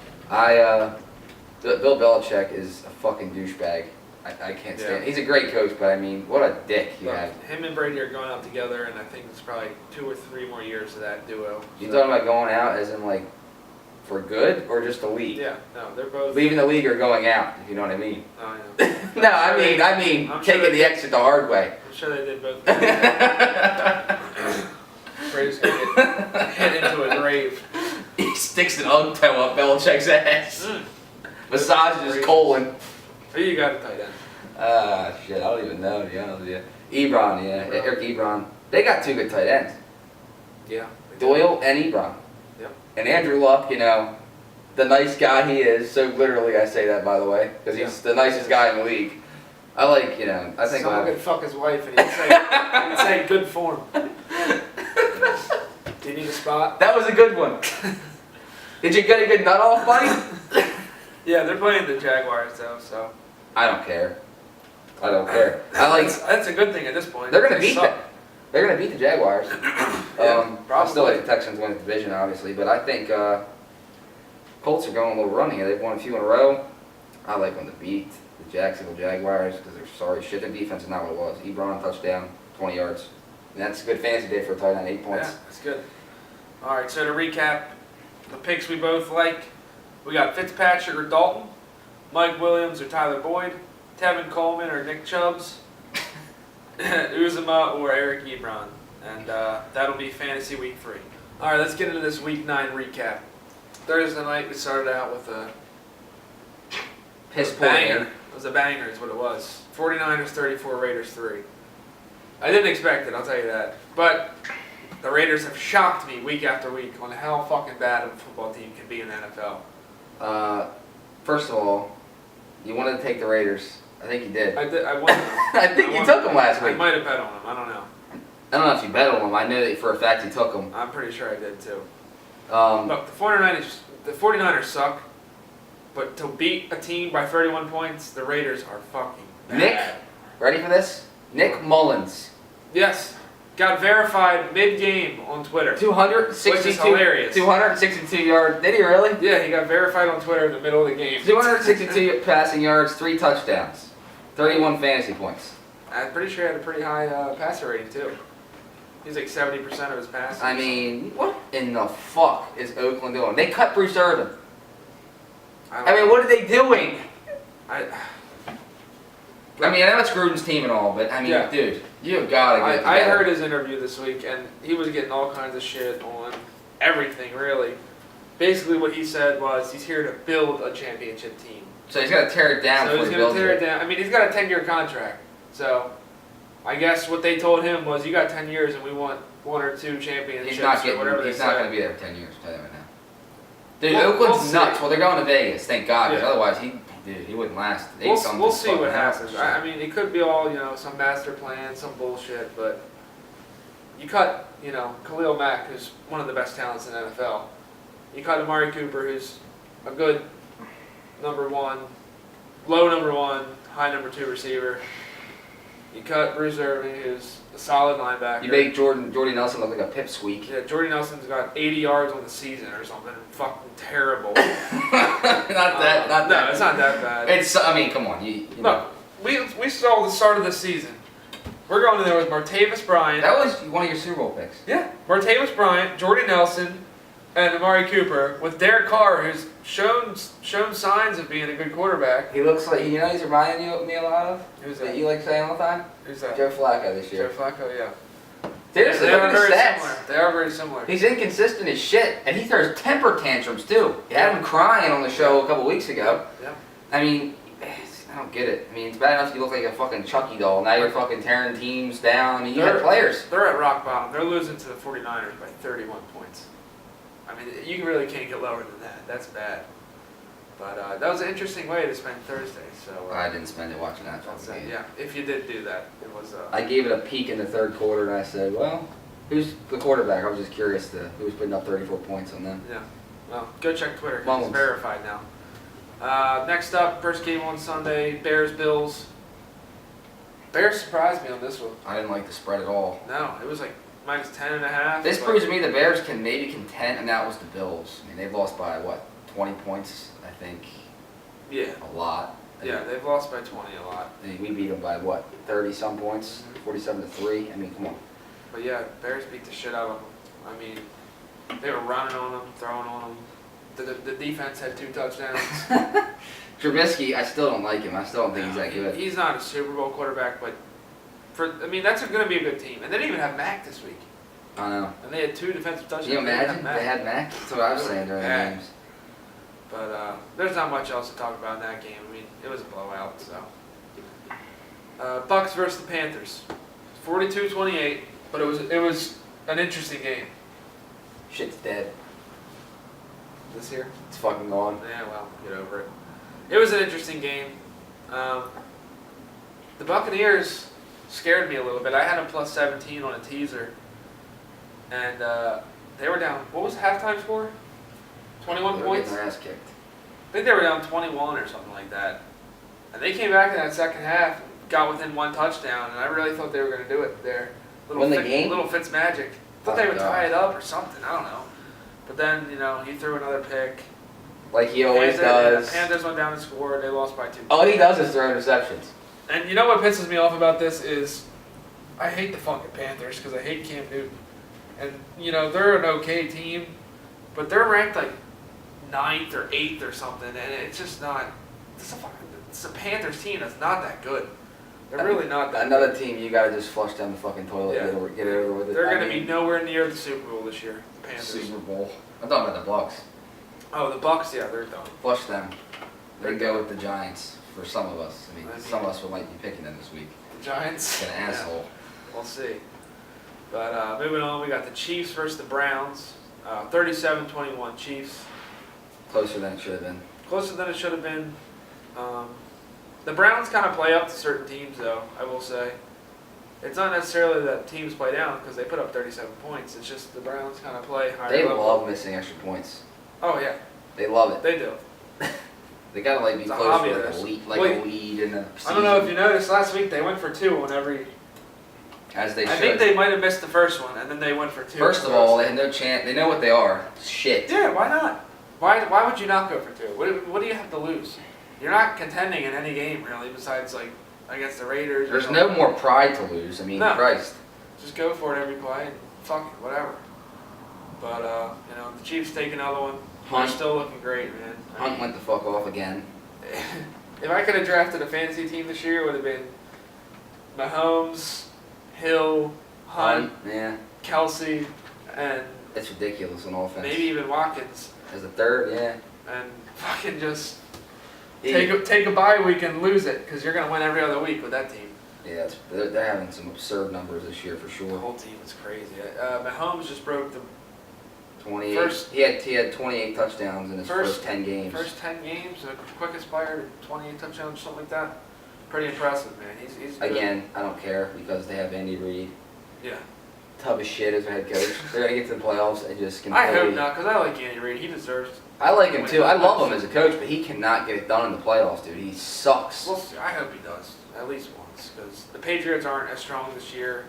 Speaker 2: Bill Belichick is a fucking douchebag. I can't stand.
Speaker 1: Yeah.
Speaker 2: He's a great coach, but I mean, what a dick you
Speaker 1: Look,
Speaker 2: have.
Speaker 1: him and Brady are going out together, and I think it's probably 2 or 3 more years of that duo.
Speaker 2: You
Speaker 1: so-
Speaker 2: talking about going out as in for good or just the league?
Speaker 1: Yeah, no, they're both.
Speaker 2: Leaving the league or going out, if you know what I mean.
Speaker 1: Oh, yeah.
Speaker 2: No, I mean
Speaker 1: I'm sure
Speaker 2: taking
Speaker 1: they
Speaker 2: the
Speaker 1: did.
Speaker 2: exit the hard way.
Speaker 1: I'm sure they did both. Brady's gonna get hit into a grave.
Speaker 2: He sticks an Ugg toe up Belichick's ass. Massages his colon.
Speaker 1: Who you got at tight end?
Speaker 2: Shit, I don't even know, to be honest with you. Ebron, yeah. Eric Ebron. They got 2 good tight ends.
Speaker 1: Yeah.
Speaker 2: Doyle and Ebron.
Speaker 1: Yep.
Speaker 2: And Andrew Luck, the nice guy he is, so literally I say that, by the way, because he's the nicest guy in the league. I like, I think
Speaker 1: someone could fuck his wife and he'd say good form. Do you need a spot?
Speaker 2: that was a good one. Did you get a good nut off, buddy?
Speaker 1: Yeah, they're playing the Jaguars though, so.
Speaker 2: I don't care. I don't care.
Speaker 1: That's a good thing at this point.
Speaker 2: They're gonna
Speaker 1: They
Speaker 2: beat
Speaker 1: suck.
Speaker 2: them. They're gonna beat the Jaguars. I still
Speaker 1: probably.
Speaker 2: like the Texans win the division, obviously, but I think Colts are going a little running. They've won a few in a row. I like them to beat the Jacksonville Jaguars because they're sorry shit. Their defense is not what it was. Ebron touchdown, 20 yards. And that's a good fantasy day for a tight end, 8 points.
Speaker 1: Yeah, that's good. All right, so to recap, the picks we both like, we got Fitzpatrick or Dalton, Mike Williams or Tyler Boyd, Tevin Coleman or Nick Chubbs, Uzuma or Eric Ebron. And that'll be Fantasy Week 3. All right, let's get into this Week 9 recap. Thursday night, we started out with a banger. It was a banger is what it was. 49ers 34, Raiders 3. I didn't expect it, I'll tell you that. But the Raiders have shocked me week after week on how fucking bad a football team can be in the NFL.
Speaker 2: First of all, you wanted to take the Raiders. I think you did.
Speaker 1: I did. I won them.
Speaker 2: I think you took them last week.
Speaker 1: I might have bet on them. I don't know.
Speaker 2: I don't know if you bet on them. I know that for a fact you took them.
Speaker 1: I'm pretty sure I did too. Look, the 49ers suck, but to beat a team by 31 points, the Raiders are fucking bad.
Speaker 2: Nick, ready for this? Nick Mullins.
Speaker 1: Yes. Got verified mid-game on Twitter.
Speaker 2: 262,
Speaker 1: which is hilarious.
Speaker 2: 262 yards. Did he really?
Speaker 1: Yeah, he got verified on Twitter in the middle of the game.
Speaker 2: 262 passing yards, 3 touchdowns, 31 fantasy points.
Speaker 1: I'm pretty sure he had a pretty high passer rating too. He's like 70% of his passes.
Speaker 2: I mean, what in the fuck is Oakland doing? They cut Bruce Irvin. I mean, what are they doing? I mean, I know it's Gruden's team and all, but I mean,
Speaker 1: yeah.
Speaker 2: Dude, you've got to get
Speaker 1: I heard his interview this week, and he was getting all kinds of shit on everything, really. Basically, what he said was he's here to build a championship team.
Speaker 2: So he's got to tear it down before he builds it.
Speaker 1: Tear it down. I mean, he's got a 10-year contract. So I guess what they told him was, you got 10 years and we want 1 or 2 championships
Speaker 2: he's not getting,
Speaker 1: or whatever
Speaker 2: he's
Speaker 1: they
Speaker 2: not
Speaker 1: said.
Speaker 2: going to be there for 10 years, I'll tell you right now. Dude, Oakland's nuts. Well, they're going to Vegas, thank God, because otherwise he wouldn't last.
Speaker 1: We'll see what happens. I mean, it could be all, some master plan, some bullshit, but you cut, Khalil Mack, who's one of the best talents in the NFL. You cut Amari Cooper, who's a good number 1, low number 1, high number 2 receiver. You cut Bruce Irvin, who's a solid linebacker.
Speaker 2: You make Jordy Nelson look like a pipsqueak.
Speaker 1: Yeah, Jordy Nelson's got 80 yards on the season or something. Fucking terrible.
Speaker 2: not that.
Speaker 1: No, it's not that bad.
Speaker 2: I mean, come on. You
Speaker 1: Look, we saw the start of the season. We're going in there with Martavis Bryant.
Speaker 2: That was one of your Super Bowl picks.
Speaker 1: Yeah, Martavis Bryant, Jordy Nelson, and Amari Cooper with Derek Carr, who's shown signs of being a good quarterback.
Speaker 2: He looks like, he's reminding me a lot of.
Speaker 1: Who's that?
Speaker 2: You like saying all the time?
Speaker 1: Who's that?
Speaker 2: Joe Flacco this year.
Speaker 1: Joe Flacco, yeah.
Speaker 2: Seriously, look at the stats.
Speaker 1: Similar. They are very similar.
Speaker 2: He's inconsistent as shit, and he throws temper tantrums too. You had him crying on the show a couple weeks ago.
Speaker 1: Yeah.
Speaker 2: I mean, I don't get it. I mean, it's bad enough you look like a fucking Chucky doll. Now you're fucking tearing teams down. I mean, you had players.
Speaker 1: They're at rock bottom. They're losing to the 49ers by 31 points. I mean, you really can't get lower than that. That's bad. But that was an interesting way to spend Thursday. So
Speaker 2: I didn't spend it watching that game.
Speaker 1: Yeah, if you did do that, it was.
Speaker 2: I gave it a peek in the third quarter, and I said, "Well, who's the quarterback?" I was just curious who was putting up 34 points on them.
Speaker 1: Yeah. Well, go check Twitter. It's verified now. Next up, first game on Sunday: Bears-Bills. Bears surprised me on this one.
Speaker 2: I didn't like the spread at all.
Speaker 1: No, it was like minus 10.5.
Speaker 2: This proves to me the Bears can maybe contend, and that was the Bills. I mean, they've lost by 20 points, I think.
Speaker 1: Yeah.
Speaker 2: A lot.
Speaker 1: Yeah, they've lost by 20 a lot.
Speaker 2: And we beat them by 30 some points, 47-3. I mean, come on.
Speaker 1: But yeah, Bears beat the shit out of them. I mean, they were running on them, throwing on them. The defense had 2 touchdowns.
Speaker 2: Trubisky, I still don't like him. I still don't think he's that good.
Speaker 1: He's not a Super Bowl quarterback, but that's going to be a good team. And they didn't even have Mack this week.
Speaker 2: I know.
Speaker 1: And they had 2 defensive touchdowns.
Speaker 2: Can you imagine they had Mack? That's what I was saying during the games.
Speaker 1: But there's not much else to talk about in that game. I mean, it was a blowout. So, Bucks versus the Panthers, 42-28. But it was an interesting game.
Speaker 2: Shit's dead.
Speaker 1: This year?
Speaker 2: It's fucking gone.
Speaker 1: Yeah, well, get over it. It was an interesting game. The Buccaneers scared me a little bit. I had them plus 17 on a teaser. And they were down. What was the halftime score? 21 points?
Speaker 2: Their ass kicked.
Speaker 1: I think they were down 21 or something like that. And they came back in that second half and got within 1 touchdown. And I really thought they were going to do it there.
Speaker 2: Win the game?
Speaker 1: Little Fitz magic. Thought they would tie it up or something. I don't know. But then, he threw another pick.
Speaker 2: Like he always does.
Speaker 1: Panthers went down and scored. They lost by 2.
Speaker 2: All he does is throw interceptions.
Speaker 1: And you know what pisses me off about this is I hate the fucking Panthers because I hate Cam Newton. And, you know, they're an okay team, but they're ranked like 9th or 8th or something, and it's just not. It's a Panthers team that's not that good. They're really not that
Speaker 2: Another
Speaker 1: good.
Speaker 2: team you gotta just flush down the fucking toilet.
Speaker 1: Yeah.
Speaker 2: Get over with it.
Speaker 1: They're going to be nowhere near the Super Bowl this year, the Panthers.
Speaker 2: Super Bowl. I'm talking about the Bucks.
Speaker 1: Oh, the Bucks, yeah, they're done.
Speaker 2: Flush them. They
Speaker 1: They're
Speaker 2: go
Speaker 1: done.
Speaker 2: with the Giants for some of us. I mean, some of us might be picking them this week.
Speaker 1: The Giants?
Speaker 2: An asshole.
Speaker 1: Yeah, we'll see. But moving on, we got the Chiefs versus the Browns. 37-21 Chiefs.
Speaker 2: Closer than it should have been.
Speaker 1: Closer than it should have been. The Browns kind of play up to certain teams, though, I will say. It's not necessarily that teams play down because they put up 37 points. It's just the Browns kind of play higher
Speaker 2: They
Speaker 1: level.
Speaker 2: love missing extra points.
Speaker 1: Oh, yeah.
Speaker 2: They love it.
Speaker 1: They do.
Speaker 2: They gotta like be
Speaker 1: It's a
Speaker 2: close
Speaker 1: hobby
Speaker 2: for
Speaker 1: of
Speaker 2: like a
Speaker 1: theirs.
Speaker 2: lead,
Speaker 1: Wait,
Speaker 2: a lead in the season.
Speaker 1: I don't know if you noticed, last week they went for 2 on every...
Speaker 2: As they should.
Speaker 1: I think they might have missed the first one, and then they went for 2.
Speaker 2: First of all, they had no chance. They know what they are. Shit.
Speaker 1: Yeah, why not? Why would you not go for 2? What do you have to lose? You're not contending in any game, really, besides, like, against the Raiders.
Speaker 2: There's no more pride to lose. I mean,
Speaker 1: No.
Speaker 2: Christ.
Speaker 1: Just go for it every play and fuck it, whatever. But, you know, the Chiefs take another one.
Speaker 2: Hunt.
Speaker 1: They're still looking great, man.
Speaker 2: Hunt went the fuck off again.
Speaker 1: If I could have drafted a fantasy team this year, it would have been Mahomes, Hill, Hunt,
Speaker 2: Yeah.
Speaker 1: Kelsey, and
Speaker 2: It's ridiculous on offense.
Speaker 1: maybe even Watkins.
Speaker 2: As a third, yeah.
Speaker 1: And fucking just take a bye week and lose it, because you're going to win every other week with that team.
Speaker 2: Yeah, they're having some absurd numbers this year for
Speaker 1: The
Speaker 2: sure.
Speaker 1: whole team is crazy. Mahomes just broke the
Speaker 2: 28. He had 28 touchdowns in his first 10 games.
Speaker 1: First 10 games, the quickest player to 28 touchdowns, something like that. Pretty impressive, man. He's good.
Speaker 2: Again, I don't care because they have Andy Reid.
Speaker 1: Yeah.
Speaker 2: Tub of shit as their head coach. They're gonna get to the playoffs and just
Speaker 1: I
Speaker 2: completely.
Speaker 1: hope not, because I like Andy Reid. He deserves.
Speaker 2: I like him too. I love him as a coach, but he cannot get it done in the playoffs, dude. He sucks.
Speaker 1: Well, I hope he does at least once, because the Patriots aren't as strong this year.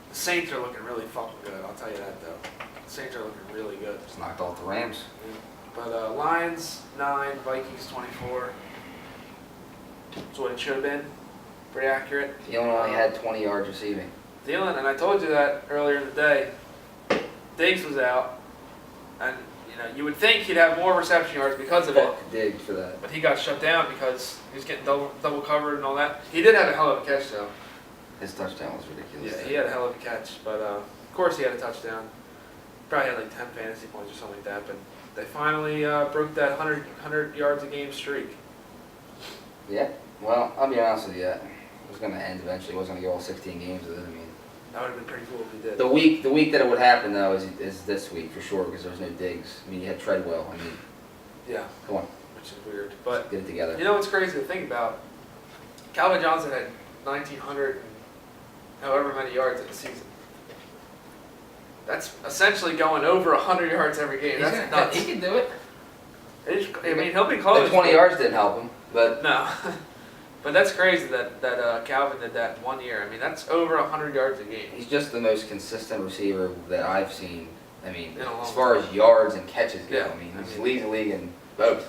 Speaker 1: The Saints are looking really fucking good. I'll tell you that though. The Saints are looking really good.
Speaker 2: Just knocked off the Rams.
Speaker 1: Yeah. But Lions 9, Vikings 24. That's what it should have been. Pretty accurate.
Speaker 2: Thielen only had 20 yards receiving.
Speaker 1: Thielen, and I told you that earlier in the day. Diggs was out, and you know you would think he'd have more reception yards because of it,
Speaker 2: Fuck Diggs for that.
Speaker 1: but he got shut down because he was getting double covered and all that. He did have a hell of a catch though.
Speaker 2: His touchdown was ridiculous.
Speaker 1: Yeah, he had a hell of a catch, but of course he had a touchdown. Probably had like 10 fantasy points or something like that. But they finally broke that 100 yards a game streak.
Speaker 2: Yeah. Well, I'll be honest with you. It was going to end eventually. It wasn't going to go all 16 games with it. I mean,
Speaker 1: That would have been pretty cool if he did.
Speaker 2: the week that it would happen though is this week for sure because there was no Diggs. I mean, you had Treadwell. I mean,
Speaker 1: Yeah,
Speaker 2: come on,
Speaker 1: which is weird. But
Speaker 2: get it together.
Speaker 1: you know what's crazy to think about? Calvin Johnson had 1,900 and however many yards in the season. That's essentially going over 100 yards every game. That's nuts.
Speaker 2: He can do it.
Speaker 1: I mean, he'll be close.
Speaker 2: The 20 yards didn't help him, but
Speaker 1: No. But that's crazy that Calvin did that 1 year. I mean, that's over 100 yards a game.
Speaker 2: he's just the most consistent receiver that I've seen. I mean,
Speaker 1: In a long
Speaker 2: as far as yards and catches go,
Speaker 1: Yeah,
Speaker 2: I mean,
Speaker 1: I
Speaker 2: he
Speaker 1: mean-
Speaker 2: leads the league in both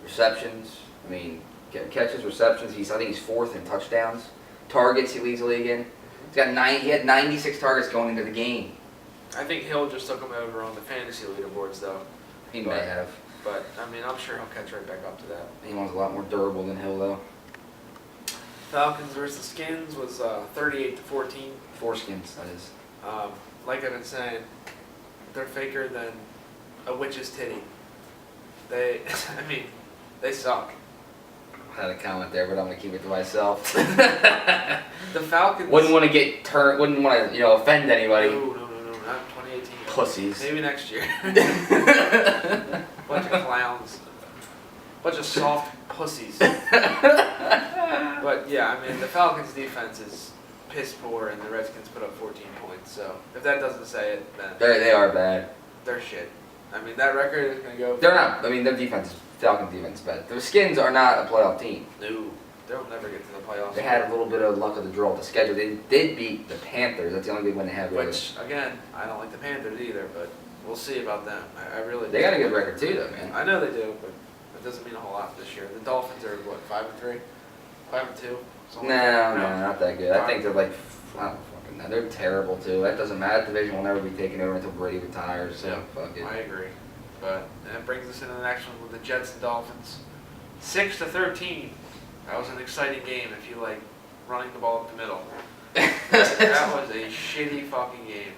Speaker 2: receptions. I mean, catches, receptions. I think he's fourth in touchdowns. Targets, he leads the league in. He had 96 targets going into the game.
Speaker 1: I think Hill just took him over on the fantasy leaderboards, though.
Speaker 2: He may have.
Speaker 1: But, I mean, I'm sure he'll catch right back up to that.
Speaker 2: He was a lot more durable than Hill, though.
Speaker 1: Falcons versus Skins was 38-14.
Speaker 2: Foreskins, that is.
Speaker 1: Like I've been saying, they're faker than a witch's titty. They, I mean, they suck.
Speaker 2: I had a comment there, but I'm gonna keep it to myself.
Speaker 1: The Falcons.
Speaker 2: Wouldn't want to get turned. Wouldn't want to, offend anybody.
Speaker 1: No, not 2018.
Speaker 2: Pussies.
Speaker 1: Maybe next year. Bunch of clowns. Bunch of soft pussies. But yeah, I mean, the Falcons' defense is piss poor, and the Redskins put up 14 points. So if that doesn't say it, then
Speaker 2: They are bad.
Speaker 1: they're shit. I mean, that record is gonna go.
Speaker 2: They're not. I mean, their defense, Falcons' defense, is bad. The Skins are not a playoff team.
Speaker 1: No, they'll never get to the playoffs.
Speaker 2: They had a little bit of luck of the draw with the schedule. They did beat the Panthers. That's the only big win they had. Really.
Speaker 1: Which again, I don't like the Panthers either, but we'll see about them. I really.
Speaker 2: They got a good record too, though, man.
Speaker 1: I know they do, but it doesn't mean a whole lot this year. The Dolphins are what, 5-3, 5-2.
Speaker 2: No, not that good. I think they're like, I don't fucking know. They're terrible too. That doesn't matter. That division will never be taken over until Brady retires. So
Speaker 1: Yeah,
Speaker 2: fuck it.
Speaker 1: I agree. But that brings us into the next one with the Jets and Dolphins. 6-13. That was an exciting game if you like running the ball up the middle. That was a shitty fucking game.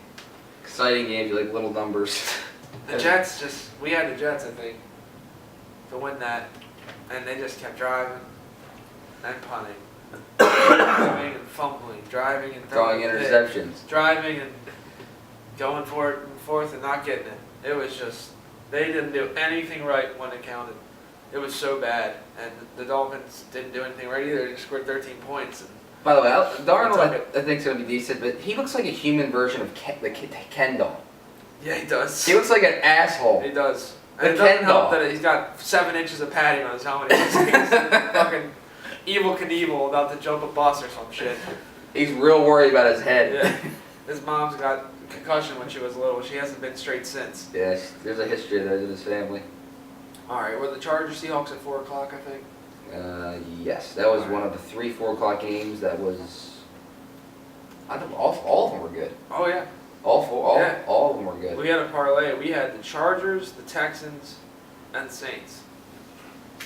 Speaker 2: Exciting game. You like little numbers.
Speaker 1: The Jets we had the Jets, I think, to win that, and they just kept driving and punting, driving and fumbling, driving and
Speaker 2: throwing interceptions,
Speaker 1: driving and going for it and forth and not getting it. It was just, they didn't do anything right when it counted. It was so bad, and the Dolphins didn't do anything right either. They just scored 13 points. And
Speaker 2: by the way, Darnold, I think is going to be decent, but he looks like a human version of Ken doll.
Speaker 1: Yeah, he does.
Speaker 2: He looks like an asshole.
Speaker 1: He does. And it doesn't help that he's got 7 inches of padding on his helmet. He's fucking Evil Knievel about to jump a bus or some shit.
Speaker 2: He's real worried about his head.
Speaker 1: Yeah. His mom's got concussion when she was little. She hasn't been straight since.
Speaker 2: Yes, there's a history there in his family.
Speaker 1: Alright, were the Chargers Seahawks at 4 o'clock, I think?
Speaker 2: Yes, that was one of the 3-4 o'clock games that was... I don't know, all of them were good.
Speaker 1: Oh, yeah.
Speaker 2: All of them were good.
Speaker 1: We had a parlay. We had the Chargers, the Texans, and the Saints.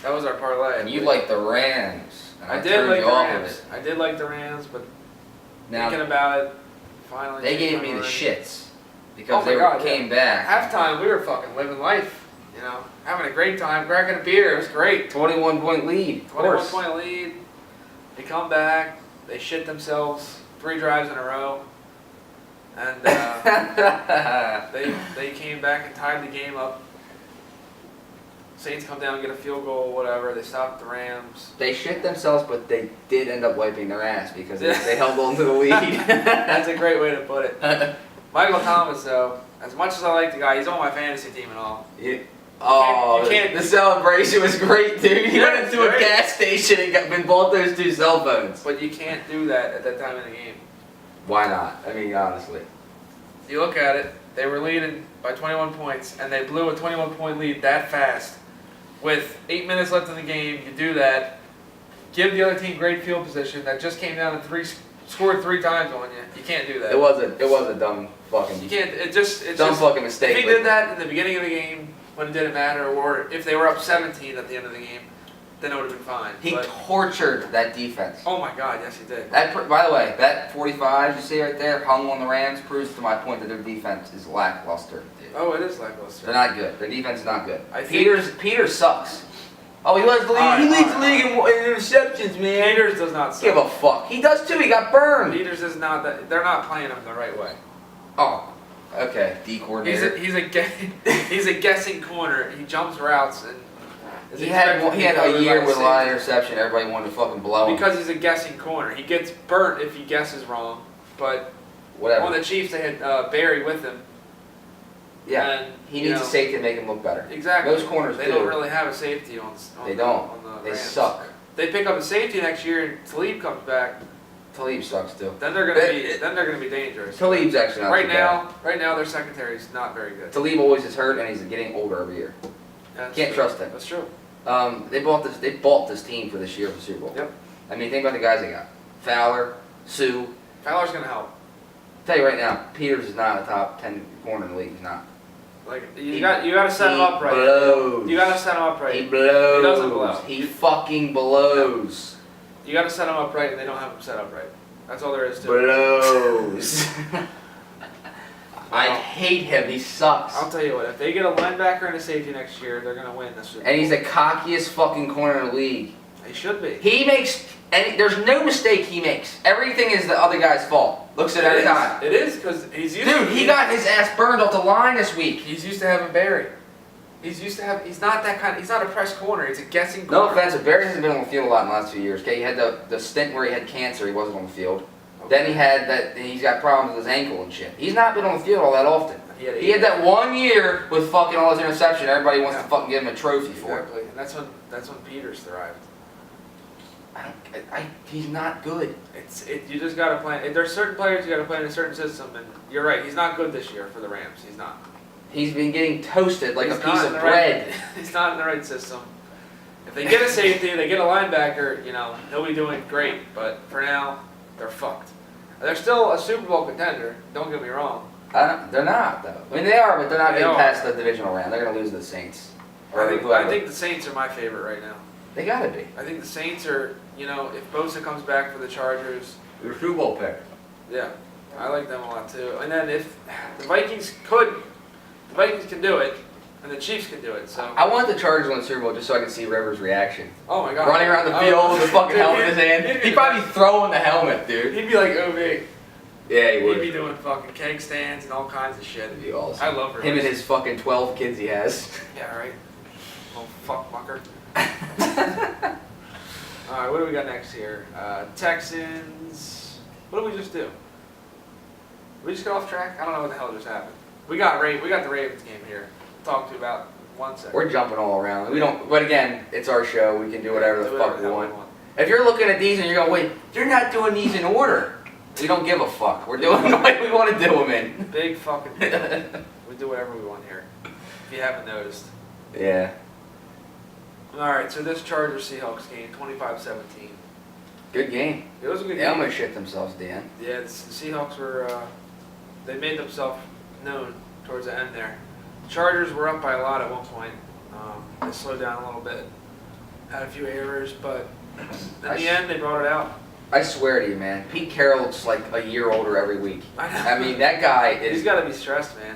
Speaker 1: That was our parlay.
Speaker 2: And you like the Rams.
Speaker 1: I did like the Rams. I did like the Rams, but
Speaker 2: now,
Speaker 1: thinking about it, finally...
Speaker 2: They gave me the shits.
Speaker 1: Because
Speaker 2: they came back.
Speaker 1: Halftime, we were fucking living life. You know, having a great time, cracking a beer. It was great.
Speaker 2: 21-point lead.
Speaker 1: 21-point lead. They come back. They shit themselves 3 drives in a row. And they came back and tied the game up. Saints come down and get a field goal, whatever. They stopped the Rams.
Speaker 2: They shit themselves, but they did end up wiping their ass because they held on to the lead.
Speaker 1: That's a great way to put it. Michael Thomas, though, as much as I like the guy, he's on my fantasy team and all.
Speaker 2: Yeah.
Speaker 1: The
Speaker 2: celebration was great, dude. He went into a gas station and bought those 2 cell phones.
Speaker 1: But you can't do that at that time in the game.
Speaker 2: Why not? I mean, honestly.
Speaker 1: You look at it, they were leading by 21 points, and they blew a 21-point lead that fast. With 8 minutes left in the game, you do that. Give the other team great field position that just came down and scored 3 times on you. You can't do that.
Speaker 2: It was a dumb fucking.
Speaker 1: You can't. It's
Speaker 2: fucking mistake.
Speaker 1: If he did that in the beginning of the game when it didn't matter, or if they were up 17 at the end of the game, then it would have been fine.
Speaker 2: He tortured that defense.
Speaker 1: Oh my God, yes he did.
Speaker 2: By the way, that 45 you see right there, hung on the Rams, proves to my point that their defense is lackluster. Dude.
Speaker 1: Oh, it is lackluster.
Speaker 2: They're not good. Their defense is not good.
Speaker 1: Peters
Speaker 2: sucks. Oh, he leads the league. He leads the league in interceptions, man.
Speaker 1: Peters does not suck.
Speaker 2: Give a fuck. He does too. He got burned.
Speaker 1: Peters is not that. They're not playing him the right way.
Speaker 2: Oh, okay. D coordinator.
Speaker 1: He's a guessing corner. He jumps routes and.
Speaker 2: He had a year with a lot of interception. Everybody wanted to fucking blow him.
Speaker 1: Because he's a guessing corner. He gets burnt if he guesses wrong. But
Speaker 2: whatever.
Speaker 1: On the Chiefs, they had Barry with him.
Speaker 2: Yeah.
Speaker 1: And,
Speaker 2: he needs a safety to make him look better.
Speaker 1: Exactly.
Speaker 2: Those corners
Speaker 1: They don't really have a safety on
Speaker 2: They
Speaker 1: the
Speaker 2: Rams.
Speaker 1: suck. They pick up a safety next year and Talib comes back.
Speaker 2: Talib sucks too.
Speaker 1: Then they're gonna be dangerous.
Speaker 2: Talib's actually not
Speaker 1: right now. Right now, their secondary is not very good.
Speaker 2: Talib always is hurt, and he's getting older every year. Can't trust him.
Speaker 1: That's true.
Speaker 2: They bought this team for this year for the Super Bowl.
Speaker 1: Yep.
Speaker 2: I mean, think about the guys they got: Fowler, Sue.
Speaker 1: Fowler's gonna help.
Speaker 2: Tell you right now, Peters is not a top 10 corner in the league. He's not.
Speaker 1: Like you got to set him up right.
Speaker 2: Blows.
Speaker 1: You got to set him up right.
Speaker 2: He blows.
Speaker 1: He doesn't blow.
Speaker 2: He fucking blows.
Speaker 1: You got to set him up right, and they don't have him set up right. That's all there is to it.
Speaker 2: Blows. I hate him. He sucks.
Speaker 1: I'll tell you what. If they get a linebacker and a safety next year, they're gonna win this.
Speaker 2: And he's the cockiest fucking corner in the league.
Speaker 1: He should be.
Speaker 2: He makes. And there's no mistake he makes. Everything is the other guy's fault. Looks at every time.
Speaker 1: It is because he's used.
Speaker 2: Dude, he got his ass burned off the line this week.
Speaker 1: He's used to having Barry. He's not that kind. He's not a press corner. He's a guessing corner.
Speaker 2: No offense, but Barry hasn't been on the field a lot in the last few years. Okay, he had the stint where he had cancer. He wasn't on the field. Okay. Then he had that. He's got problems with his ankle and shit. He's not been on the field all that often. He had that 1 year with fucking all his interception. Everybody wants to fucking give him a trophy for it.
Speaker 1: Exactly, and that's when Peters thrived.
Speaker 2: He's not good.
Speaker 1: You just gotta play. There's certain players you gotta play in a certain system, and you're right. He's not good this year for the Rams. He's not.
Speaker 2: He's been getting toasted like
Speaker 1: He's
Speaker 2: a piece
Speaker 1: not
Speaker 2: of
Speaker 1: in the
Speaker 2: bread.
Speaker 1: Right, he's not in the right system. If they get a safety, they get a linebacker, he'll be doing great. But for now, they're fucked. They're still a Super Bowl contender. Don't get me wrong.
Speaker 2: They're not though. I mean, they are, but they're not
Speaker 1: They
Speaker 2: getting
Speaker 1: are.
Speaker 2: past the divisional round. They're gonna lose to the Saints. Or
Speaker 1: I
Speaker 2: whoever.
Speaker 1: think the Saints are my favorite right now.
Speaker 2: They gotta be.
Speaker 1: I think the Saints are, if Bosa comes back for the Chargers,
Speaker 2: Your Super Bowl pick.
Speaker 1: yeah, I like them a lot too. And then if the Vikings can do it, and the Chiefs can do it. So
Speaker 2: I want the Chargers on the Super Bowl just so I can see Rivers' reaction.
Speaker 1: oh my god,
Speaker 2: Running around the field with the fucking helmet in his hand. He'd probably be throwing the helmet, dude.
Speaker 1: He'd be like OB.
Speaker 2: Yeah, he would.
Speaker 1: He'd be doing fucking keg stands and all kinds of shit.
Speaker 2: That'd be awesome.
Speaker 1: I love Rivers.
Speaker 2: Him and his fucking 12 kids he has.
Speaker 1: Yeah, right. Little fuck mucker. Alright, what do we got next here? Texans. What did we just do? Did we just get off track? I don't know what the hell just happened. We got the Ravens game here. Talk to you about 1 second.
Speaker 2: We're jumping all around. We don't. But again, it's our show. We can do whatever the fuck we
Speaker 1: hell
Speaker 2: want. If you're looking at these and you're going, wait, they're not doing these in order. We don't give a fuck. We're doing the way we want to do them in.
Speaker 1: Big fucking deal. We do whatever we want here. If you haven't noticed.
Speaker 2: Yeah.
Speaker 1: Alright, so this Chargers-Seahawks game, 25-17.
Speaker 2: Good game.
Speaker 1: It was a good
Speaker 2: They
Speaker 1: game.
Speaker 2: almost shit themselves, Dan.
Speaker 1: Yeah, the Seahawks were, they made themselves known towards the end there. The Chargers were up by a lot at one point. They slowed down a little bit, had a few errors, but in the end, they brought it out.
Speaker 2: I swear to you, man, Pete Carroll looks like a year older every week. I mean, that guy is...
Speaker 1: He's got to be stressed, man.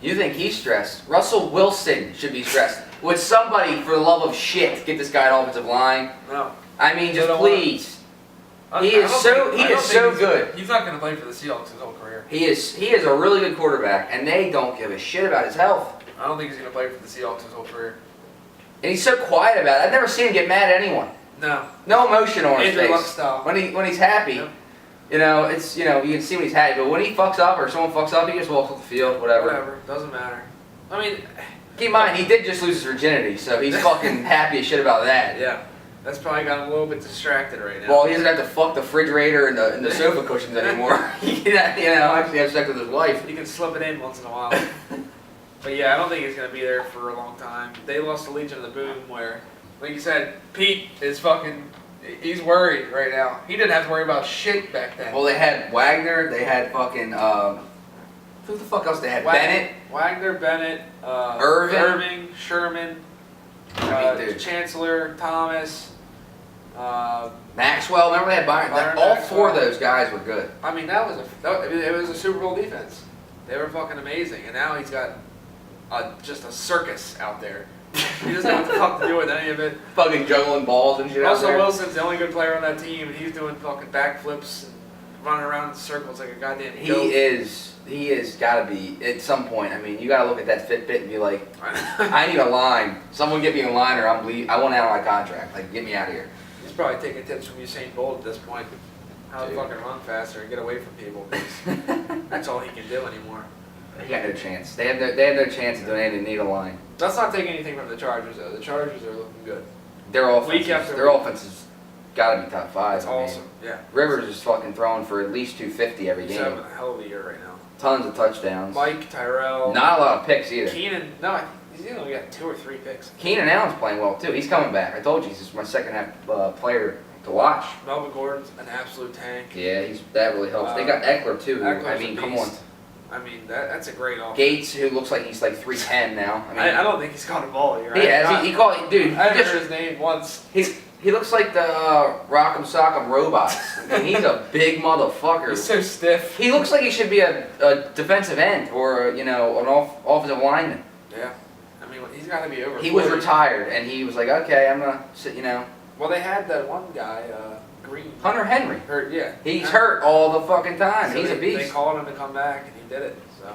Speaker 2: You think he's stressed? Russell Wilson should be stressed. Would somebody, for the love of shit, get this guy an offensive line?
Speaker 1: No.
Speaker 2: I mean, just
Speaker 1: don't
Speaker 2: please. He is so good.
Speaker 1: He's not going to play for the Seahawks his whole career.
Speaker 2: He is a really good quarterback, and they don't give a shit about his health.
Speaker 1: I don't think he's going to play for the Seahawks his whole career.
Speaker 2: And he's so quiet about it. I've never seen him get mad at anyone.
Speaker 1: No.
Speaker 2: No emotion on his
Speaker 1: Andrew Luck
Speaker 2: face.
Speaker 1: style.
Speaker 2: When he's happy,
Speaker 1: Yep.
Speaker 2: it's you can see when he's happy. But when he fucks up or someone fucks up, he just walks off the field, whatever.
Speaker 1: Doesn't matter. I mean,
Speaker 2: Keep in mind, he did just lose his virginity, so he's fucking happy as shit about that.
Speaker 1: yeah. That's probably got him a little bit distracted right now.
Speaker 2: Well, he doesn't have to fuck the refrigerator and the sofa cushions anymore. He can, actually have sex with his wife.
Speaker 1: You can slip it in once in a while. But yeah, I don't think he's going to be there for a long time. They lost the Legion of the Boom where, like you said, Pete is fucking, he's worried right now. He didn't have to worry about shit back then.
Speaker 2: Well, they had Wagner, they had fucking, who the fuck else they had? Bennett?
Speaker 1: Wagner, Bennett,
Speaker 2: Irving,
Speaker 1: Sherman,
Speaker 2: Dude.
Speaker 1: Chancellor, Thomas.
Speaker 2: Maxwell, remember they had Byron?
Speaker 1: Byron
Speaker 2: All
Speaker 1: Maxwell.
Speaker 2: four of those guys were good.
Speaker 1: I mean, it was a Super Bowl defense. They were fucking amazing. And now he's got just a circus out there. He doesn't know what the fuck to do with any of it.
Speaker 2: Fucking juggling balls and shit out
Speaker 1: Russell
Speaker 2: there.
Speaker 1: Wilson's the only good player on that team, and he's doing fucking backflips and running around in circles like a goddamn goat.
Speaker 2: He is gotta be, at some point, I mean, you gotta look at that Fitbit and be like, I need a line. Someone get me a line or I want out of my contract. Like, get me out of here.
Speaker 1: He's probably taking tips from Usain Bolt at this point. How to
Speaker 2: Dude.
Speaker 1: fucking run faster and get away from people. 'Cause that's all he can do anymore.
Speaker 2: He got no chance. They have no chance of doing anything. They need a line.
Speaker 1: Let's not take anything from the Chargers, though. The Chargers are looking good.
Speaker 2: Their
Speaker 1: Week after
Speaker 2: their
Speaker 1: week.
Speaker 2: offense has gotta be top five.
Speaker 1: That's
Speaker 2: I mean,
Speaker 1: awesome. Yeah.
Speaker 2: Rivers is fucking throwing for at least 250 every
Speaker 1: He's
Speaker 2: game.
Speaker 1: having a hell of a year right now.
Speaker 2: Tons of touchdowns.
Speaker 1: Mike, Tyrell.
Speaker 2: Not a lot of picks either.
Speaker 1: Keenan. No, he's only got 2 or 3 picks.
Speaker 2: Keenan Allen's playing well too. He's coming back. I told you he's my second half player to watch.
Speaker 1: Melvin Gordon's an absolute tank.
Speaker 2: Yeah, that really helps. They got Eckler too. Who,
Speaker 1: Eckler's
Speaker 2: I mean,
Speaker 1: a
Speaker 2: come on.
Speaker 1: beast. I mean, that's a great offense.
Speaker 2: Gates, who looks like he's like 310 now. I mean,
Speaker 1: I don't think he's caught a ball here.
Speaker 2: he has. He called dude.
Speaker 1: I haven't
Speaker 2: Just,
Speaker 1: heard his name once.
Speaker 2: he looks like the Rock'em Sock'em robots. I mean, he's a big motherfucker.
Speaker 1: He's so stiff.
Speaker 2: He looks like he should be a defensive end or an offensive lineman.
Speaker 1: Yeah. I mean, he's got to be over.
Speaker 2: He was
Speaker 1: 40.
Speaker 2: retired and he was like, okay, I'm gonna sit.
Speaker 1: Well, they had that one guy, Green.
Speaker 2: Hunter Henry.
Speaker 1: Hurt, yeah.
Speaker 2: He's hurt all the fucking time.
Speaker 1: So
Speaker 2: he's a
Speaker 1: They
Speaker 2: beast.
Speaker 1: called him to come back, and he did it. So,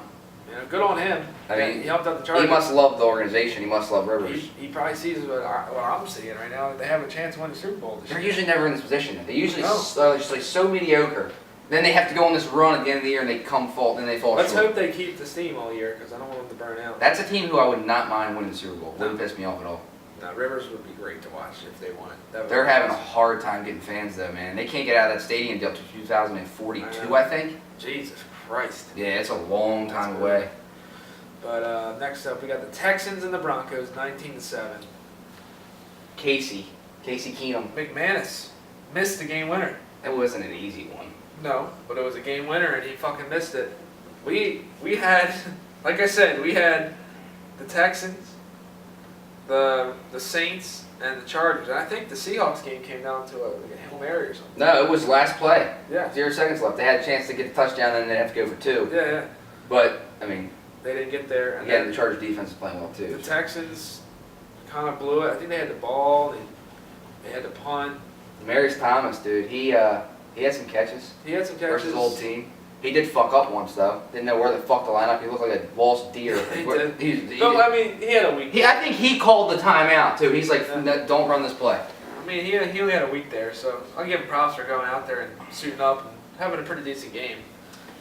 Speaker 1: good on him.
Speaker 2: I mean,
Speaker 1: he helped out the Chargers.
Speaker 2: He must love the organization. He must love Rivers.
Speaker 1: He probably sees what I'm seeing right now. They have a chance to win the Super Bowl this
Speaker 2: They're
Speaker 1: year.
Speaker 2: usually never in this position. They usually
Speaker 1: No.
Speaker 2: just like so mediocre. Then they have to go on this run at the end of the year and they then they fall
Speaker 1: Let's
Speaker 2: short.
Speaker 1: hope they keep the steam all year, because I don't want them to burn out.
Speaker 2: That's a team who I would not mind winning the Super Bowl. Wouldn't
Speaker 1: No.
Speaker 2: piss me off at all.
Speaker 1: Now, Rivers would be great to watch if they won it. That would
Speaker 2: They're
Speaker 1: be
Speaker 2: having a
Speaker 1: awesome.
Speaker 2: hard time getting fans though, man. They can't get out of that stadium until 2042,
Speaker 1: I know.
Speaker 2: I think.
Speaker 1: Jesus Christ.
Speaker 2: Yeah, it's a long time
Speaker 1: That's
Speaker 2: away.
Speaker 1: But next up, we got the Texans and the Broncos, 19-7.
Speaker 2: Casey Keenum.
Speaker 1: McManus missed the game winner.
Speaker 2: It wasn't an easy one.
Speaker 1: No, but it was a game winner, and he fucking missed it. We had, like I said, we had the Texans, the Saints, and the Chargers. And I think the Seahawks game came down to like a Hail Mary or something.
Speaker 2: No, it was last play.
Speaker 1: Yeah.
Speaker 2: 0 seconds left. They had a chance to get the touchdown, and then they have to go for 2.
Speaker 1: Yeah.
Speaker 2: But I mean,
Speaker 1: They didn't get there. And
Speaker 2: again, the Chargers defense is playing well too.
Speaker 1: The Texans kind of blew it. I think they had the ball. They had the punt.
Speaker 2: Demarius Thomas, dude, he had some catches.
Speaker 1: He had some catches.
Speaker 2: Versus his old team. He did fuck up once though. Didn't know where the fuck to line up. He looked like a lost deer.
Speaker 1: He did.
Speaker 2: He
Speaker 1: I mean, he had a week.
Speaker 2: I think he called the timeout too. He's like, "No, don't run this play."
Speaker 1: I mean, he only had a week there, so I'll give him props for going out there and suiting up and having a pretty decent game.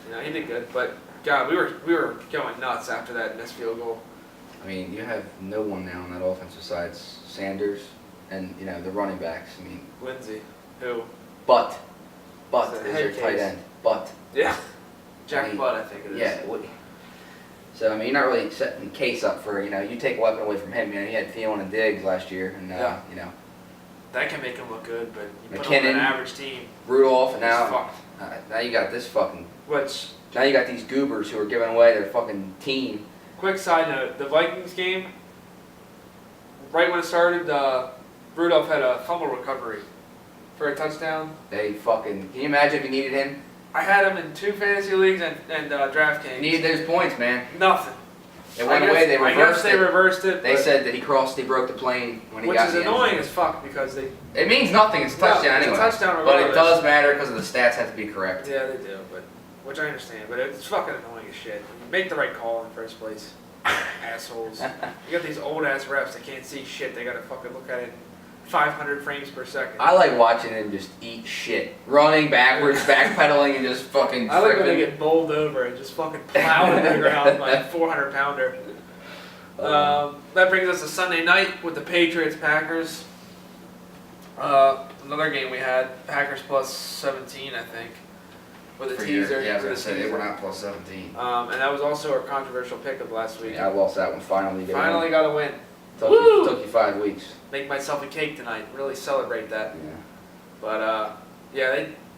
Speaker 1: You know, he did good, but God, we were going nuts after that missed field goal.
Speaker 2: I mean, you have no one now on that offense besides Sanders and the running backs. I mean,
Speaker 1: Lindsey, who?
Speaker 2: But
Speaker 1: It's a
Speaker 2: is
Speaker 1: head
Speaker 2: their tight
Speaker 1: case.
Speaker 2: end. But
Speaker 1: Yeah, Jack
Speaker 2: I mean,
Speaker 1: Butt, I think it is.
Speaker 2: yeah. So I mean, you're not really setting the case up for you take a weapon away from him. He had Thielen and Diggs last year, and
Speaker 1: Yeah. That can make him look good, but you put him on an average team.
Speaker 2: Rudolph, and
Speaker 1: he's
Speaker 2: now
Speaker 1: fucked.
Speaker 2: now you got this fucking.
Speaker 1: Which,
Speaker 2: Now you got these goobers who are giving away their fucking team.
Speaker 1: quick side note, the Vikings game, right when it started, Rudolph had a fumble recovery for a touchdown.
Speaker 2: Can you imagine if you needed him?
Speaker 1: I had him in 2 fantasy leagues and DraftKings.
Speaker 2: You needed those points, man.
Speaker 1: Nothing.
Speaker 2: It went away, they
Speaker 1: I guess
Speaker 2: reversed
Speaker 1: they
Speaker 2: it.
Speaker 1: reversed it.
Speaker 2: They said that he broke the plane when he
Speaker 1: which
Speaker 2: got
Speaker 1: is
Speaker 2: the end
Speaker 1: annoying
Speaker 2: zone.
Speaker 1: as fuck because they.
Speaker 2: It means nothing, it's a touchdown
Speaker 1: it's
Speaker 2: anyway.
Speaker 1: a touchdown
Speaker 2: But it
Speaker 1: regardless.
Speaker 2: does matter because the stats have to be correct.
Speaker 1: Yeah, they do, which I understand, but it's fucking annoying as shit. You make the right call in the first place. Assholes. You got these old ass refs that can't see shit, they gotta fucking look at it 500 frames per second.
Speaker 2: I like watching him just eat shit. Running backwards, backpedaling, and just fucking
Speaker 1: I like when they
Speaker 2: fripping.
Speaker 1: get bowled over and just fucking plowed into the ground like a 400 pounder. That brings us to Sunday night with the Patriots Packers. Another game we had, Packers plus 17, I think, with a teaser.
Speaker 2: Yeah, I was
Speaker 1: with
Speaker 2: going
Speaker 1: a
Speaker 2: to say, they
Speaker 1: teaser.
Speaker 2: were not plus 17.
Speaker 1: And that was also our controversial pick of last week.
Speaker 2: Yeah, I lost that one finally.
Speaker 1: Finally got a win.
Speaker 2: Took you 5 weeks.
Speaker 1: Make myself a cake tonight. Really celebrate that.
Speaker 2: Yeah.
Speaker 1: But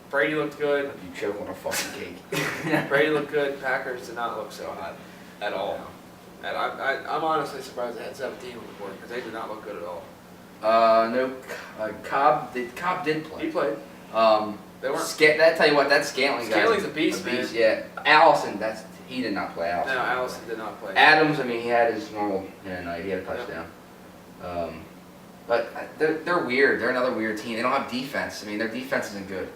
Speaker 1: Brady looked good.
Speaker 2: You choke on a fucking cake.
Speaker 1: Brady looked good. Packers did not look so hot at all. And I'm honestly surprised they had 17 on the board because they did not look good at all.
Speaker 2: No, Cobb did play.
Speaker 1: He played. They weren't.
Speaker 2: Tell you what, that Scantling guy.
Speaker 1: Scaling's a beast, man.
Speaker 2: Yeah, Allison. He did not play. Allison.
Speaker 1: No, Allison did not play.
Speaker 2: Adams. I mean, he had his normal night. He had a touchdown. But they're weird. They're another weird team. They don't have defense. I mean, their defense isn't good.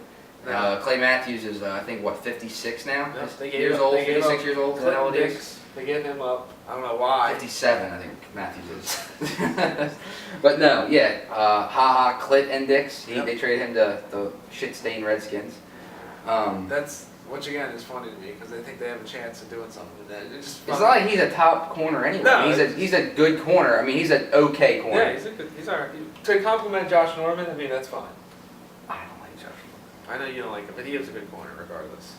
Speaker 1: No.
Speaker 2: Clay Matthews is I think 56 now.
Speaker 1: No, they gave
Speaker 2: years
Speaker 1: up-
Speaker 2: old.
Speaker 1: they gave
Speaker 2: 56
Speaker 1: up
Speaker 2: years old. Is that how old he is?
Speaker 1: Dix. They gave him up. I don't know why.
Speaker 2: 57, I think Matthews is. But no, yeah, Clit and Dix.
Speaker 1: Yep.
Speaker 2: They traded him to the shit-stained Redskins.
Speaker 1: That's, which again is funny to me because they think they have a chance of doing something with that. It's
Speaker 2: not like he's a top corner anyway.
Speaker 1: No,
Speaker 2: he's a good corner. I mean, he's an okay corner.
Speaker 1: Yeah, he's alright. To compliment Josh Norman, I mean that's fine.
Speaker 2: I don't like Josh.
Speaker 1: I know you don't like him, but he is a good corner regardless.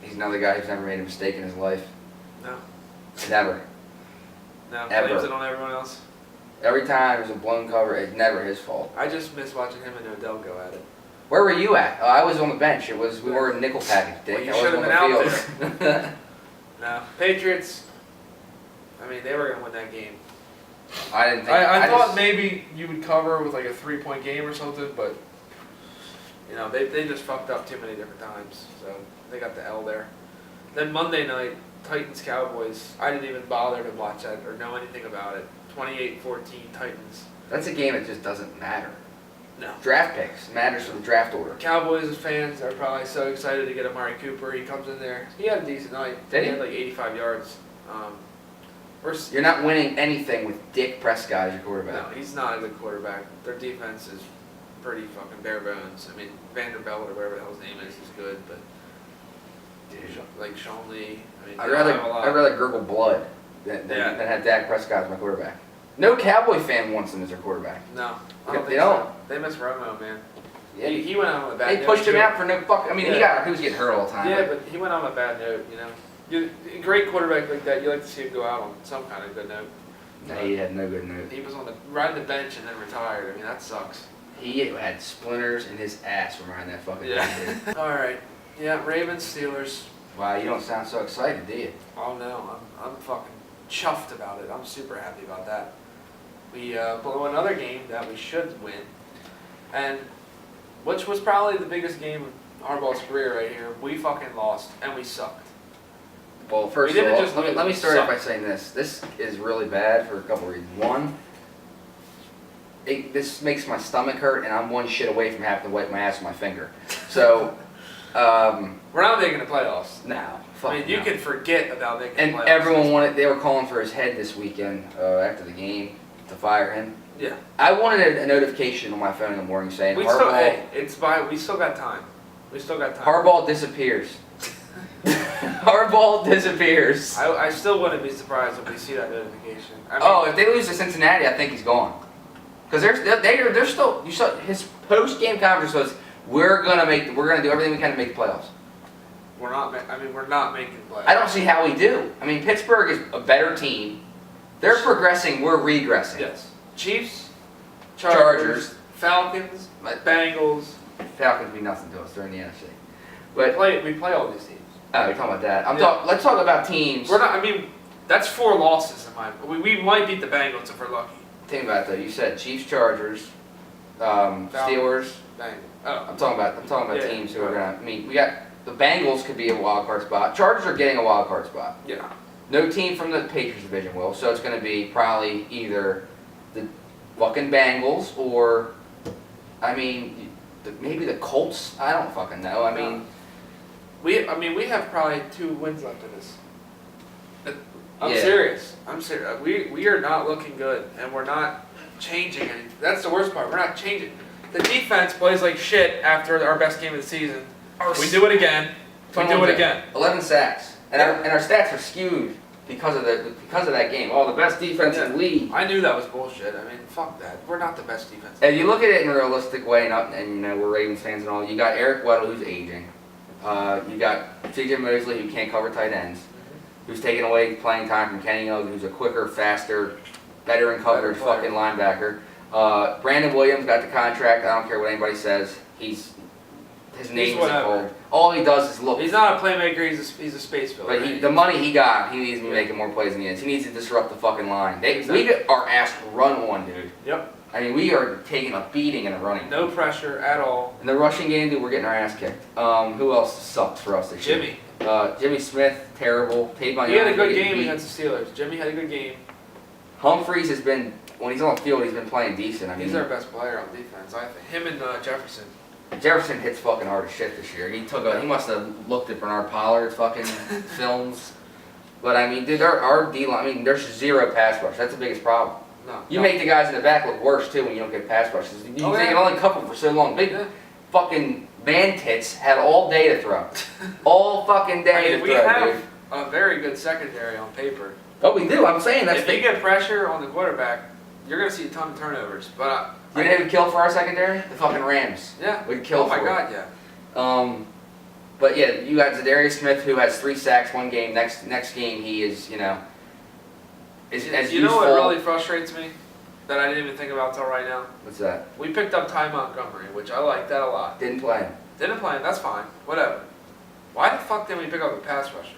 Speaker 2: He's another guy who's never made a mistake in his life.
Speaker 1: No.
Speaker 2: Never.
Speaker 1: No,
Speaker 2: Ever.
Speaker 1: blames it on everyone else.
Speaker 2: Every time there's a blown cover, it's never his fault.
Speaker 1: I just miss watching him and Odell go at it.
Speaker 2: Where were you at? I was on the bench. We were in nickel package, Dick.
Speaker 1: Well, you
Speaker 2: I
Speaker 1: should
Speaker 2: wasn't
Speaker 1: have
Speaker 2: on
Speaker 1: been
Speaker 2: the
Speaker 1: out
Speaker 2: field.
Speaker 1: No, Patriots. I mean, they were gonna win that game.
Speaker 2: I didn't think.
Speaker 1: I thought maybe you would cover with like a 3-point game or something, but they just fucked up too many different times, so they got the L there. Then Monday night, Titans Cowboys. I didn't even bother to watch that or know anything about it. 28-14 Titans.
Speaker 2: That's a game that just doesn't matter.
Speaker 1: No.
Speaker 2: Draft picks matters for the draft order.
Speaker 1: Cowboys fans are probably so excited to get Amari Cooper. He comes in there. He had a decent night.
Speaker 2: Did he?
Speaker 1: Had like 85 yards.
Speaker 2: You're not winning anything with Dick Prescott as your quarterback.
Speaker 1: No, he's not a good quarterback. Their defense is pretty fucking bare bones. I mean, Vanderbilt or whatever the hell his name is good, but like Sean Lee. I mean,
Speaker 2: I'd rather gurgle blood than have Dak Prescott as my quarterback. No Cowboy fan wants him as their quarterback.
Speaker 1: No, I
Speaker 2: They
Speaker 1: don't think
Speaker 2: don't.
Speaker 1: so. They miss Romo, man.
Speaker 2: Yeah,
Speaker 1: He went out on a bad note.
Speaker 2: they pushed him
Speaker 1: too.
Speaker 2: out for no fuck. I mean,
Speaker 1: Yeah.
Speaker 2: he was getting hurt all the time.
Speaker 1: Yeah, but he went on a bad note, A great quarterback like that, you like to see him go out on some kind of good note.
Speaker 2: No, he had no good note.
Speaker 1: He was riding the bench and then retired. I mean, that sucks.
Speaker 2: He had splinters in his ass from riding that fucking bench.
Speaker 1: All right. Yeah, Ravens, Steelers.
Speaker 2: Wow, you don't sound so excited, do you?
Speaker 1: Oh no, I'm fucking chuffed about it. I'm super happy about that. We blew another game that we should win, and which was probably the biggest game of Harbaugh's career right here. We fucking lost and we sucked.
Speaker 2: Well, first of all, let me start off by saying this. This is really bad for a couple reasons. One, this makes my stomach hurt, and I'm one shit away from having to wipe my ass with my finger. So,
Speaker 1: we're not making the playoffs.
Speaker 2: No.
Speaker 1: I mean, you can forget about making the playoffs.
Speaker 2: And everyone they were calling for his head this weekend after the game to fire him.
Speaker 1: Yeah.
Speaker 2: I wanted a notification on my phone in the morning saying
Speaker 1: we still got time. We still got time.
Speaker 2: Harbaugh disappears. Harbaugh disappears.
Speaker 1: I still wouldn't be surprised if we see that notification. I mean,
Speaker 2: if they lose to Cincinnati, I think he's gone. Because they're still. You saw his post game conference was, we're gonna do everything we can to make the playoffs.
Speaker 1: We're not making the playoffs.
Speaker 2: I don't see how we do. I mean, Pittsburgh is a better team. They're progressing. We're regressing.
Speaker 1: Yes. Chiefs, Chargers, Falcons, Bengals.
Speaker 2: Falcons be nothing to us. They're in the NFC. But
Speaker 1: we play all these teams.
Speaker 2: Oh, you're talking about that. Let's talk about teams.
Speaker 1: We're not. I mean, that's 4 losses in my. We might beat the Bengals if we're lucky.
Speaker 2: Think about it though. You said Chiefs, Chargers, Steelers.
Speaker 1: Bengals. Oh.
Speaker 2: I'm talking about teams who are gonna. I mean, we got the Bengals could be a wild card spot. Chargers are getting a wild card spot.
Speaker 1: Yeah.
Speaker 2: No team from the Patriots division will. So it's going to be probably either the fucking Bengals or, I mean, maybe the Colts. I don't fucking know. I mean,
Speaker 1: we have probably 2 wins left in this. I'm
Speaker 2: Yeah.
Speaker 1: serious. I'm serious. We are not looking good, and we're not changing anything. That's the worst part. We're not changing. The defense plays like shit after our best game of the season. We do it again. We do it again.
Speaker 2: 11 sacks, and our stats are skewed because of that game. Oh, the best defense in the league.
Speaker 1: I knew that was bullshit. I mean, fuck that. We're not the best defense.
Speaker 2: And you look at it in a realistic way, and you know we're Ravens fans and all. You got Eric Weddle, who's aging. You got C.J. Mosley, who can't cover tight ends, who's taking away playing time from Kenny Young, who's a quicker, faster, better in coverage fucking linebacker. Brandon Williams got the contract. I don't care what anybody says. His name is cold. All he does is look.
Speaker 1: He's not a playmaker. He's a space filler.
Speaker 2: But the money he got, he needs to be making more plays than he is. He needs to disrupt the fucking line. We get our ass run on, dude.
Speaker 1: Yep.
Speaker 2: I mean, we are taking a beating in the running.
Speaker 1: No pressure at all.
Speaker 2: In the rushing game, dude, we're getting our ass kicked. Who else sucks for us this year? Jimmy Smith, terrible.
Speaker 1: He had a good game against the Steelers. Jimmy had a good game.
Speaker 2: Humphreys has been, when he's on the field, he's been playing decent. I mean,
Speaker 1: he's our best player on defense, I think. Him and Jefferson.
Speaker 2: Jefferson hits fucking hard as shit this year. He must have looked at Bernard Pollard's fucking films. But I mean, dude, our D-line, I mean, there's 0 pass rush. That's the biggest problem. You make the guys in the back look worse too when you don't get pass rushes. You can only cover for so long. Big fucking man tits had all day to throw. All fucking day to throw,
Speaker 1: we have a very good secondary on paper.
Speaker 2: Oh, we do. I'm saying that's.
Speaker 1: If you get pressure on the quarterback, you're gonna see a ton of turnovers. But
Speaker 2: you know who would kill for our secondary? The fucking Rams.
Speaker 1: Yeah.
Speaker 2: Would kill.
Speaker 1: Oh my God, yeah.
Speaker 2: But yeah, you got Zadarius Smith who has 3 sacks one game. Next game he is, you know.
Speaker 1: You know what really frustrates me that I didn't even think about till right now?
Speaker 2: What's that?
Speaker 1: We picked up Ty Montgomery, which I like that a lot.
Speaker 2: Didn't play him.
Speaker 1: Didn't play him, that's fine. Whatever. Why the fuck didn't we pick up a pass rusher?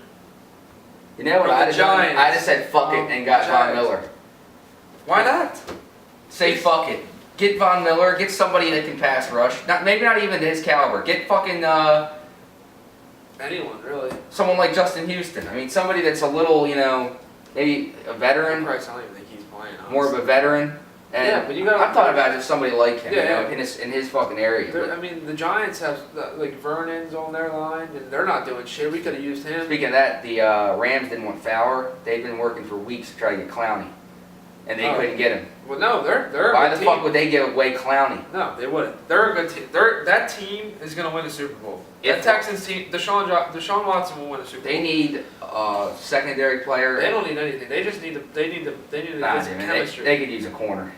Speaker 2: You know what I just said fuck it and got Von Miller.
Speaker 1: Why not?
Speaker 2: Say fuck it. Get Von Miller, get somebody that can pass rush. Maybe not even his caliber. Get fucking
Speaker 1: anyone, really.
Speaker 2: Someone like Justin Houston. I mean, somebody that's a little, you know, maybe a veteran.
Speaker 1: Price, I don't even think he's playing. Honestly.
Speaker 2: More of a veteran. And
Speaker 1: yeah, but you got.
Speaker 2: I'm talking about just somebody like him,
Speaker 1: yeah,
Speaker 2: you know, in his fucking area.
Speaker 1: I mean, the Giants have like Vernon's on their line, and they're not doing shit. We could have used him.
Speaker 2: Speaking of that, the Rams didn't want Fowler. They've been working for weeks to try to get Clowney, and they couldn't get him.
Speaker 1: Well, no, they're.
Speaker 2: Why the fuck would they give away Clowney?
Speaker 1: No, they wouldn't. They're a good team. That team is gonna win the Super Bowl. That Texans team, Deshaun Watson will win the Super Bowl.
Speaker 2: They need a secondary player.
Speaker 1: They don't need anything. They just need to. They need to get some chemistry.
Speaker 2: They could use a corner.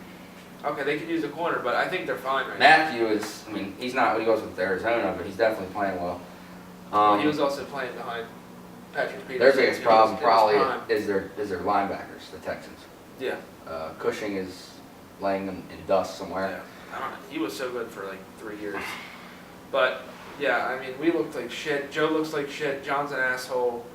Speaker 1: Okay, they could use a corner, but I think they're fine right
Speaker 2: Matthew is. I mean, he's not. He goes with Arizona, but he's definitely playing well.
Speaker 1: He was also playing behind Patrick Peterson.
Speaker 2: Their biggest problem probably
Speaker 1: prime.
Speaker 2: is their linebackers, the Texans.
Speaker 1: Yeah.
Speaker 2: Cushing is laying them in dust somewhere.
Speaker 1: Yeah. I don't know. He was so good for like 3 years. But yeah, I mean, we looked like shit. Joe looks like shit. John's an asshole.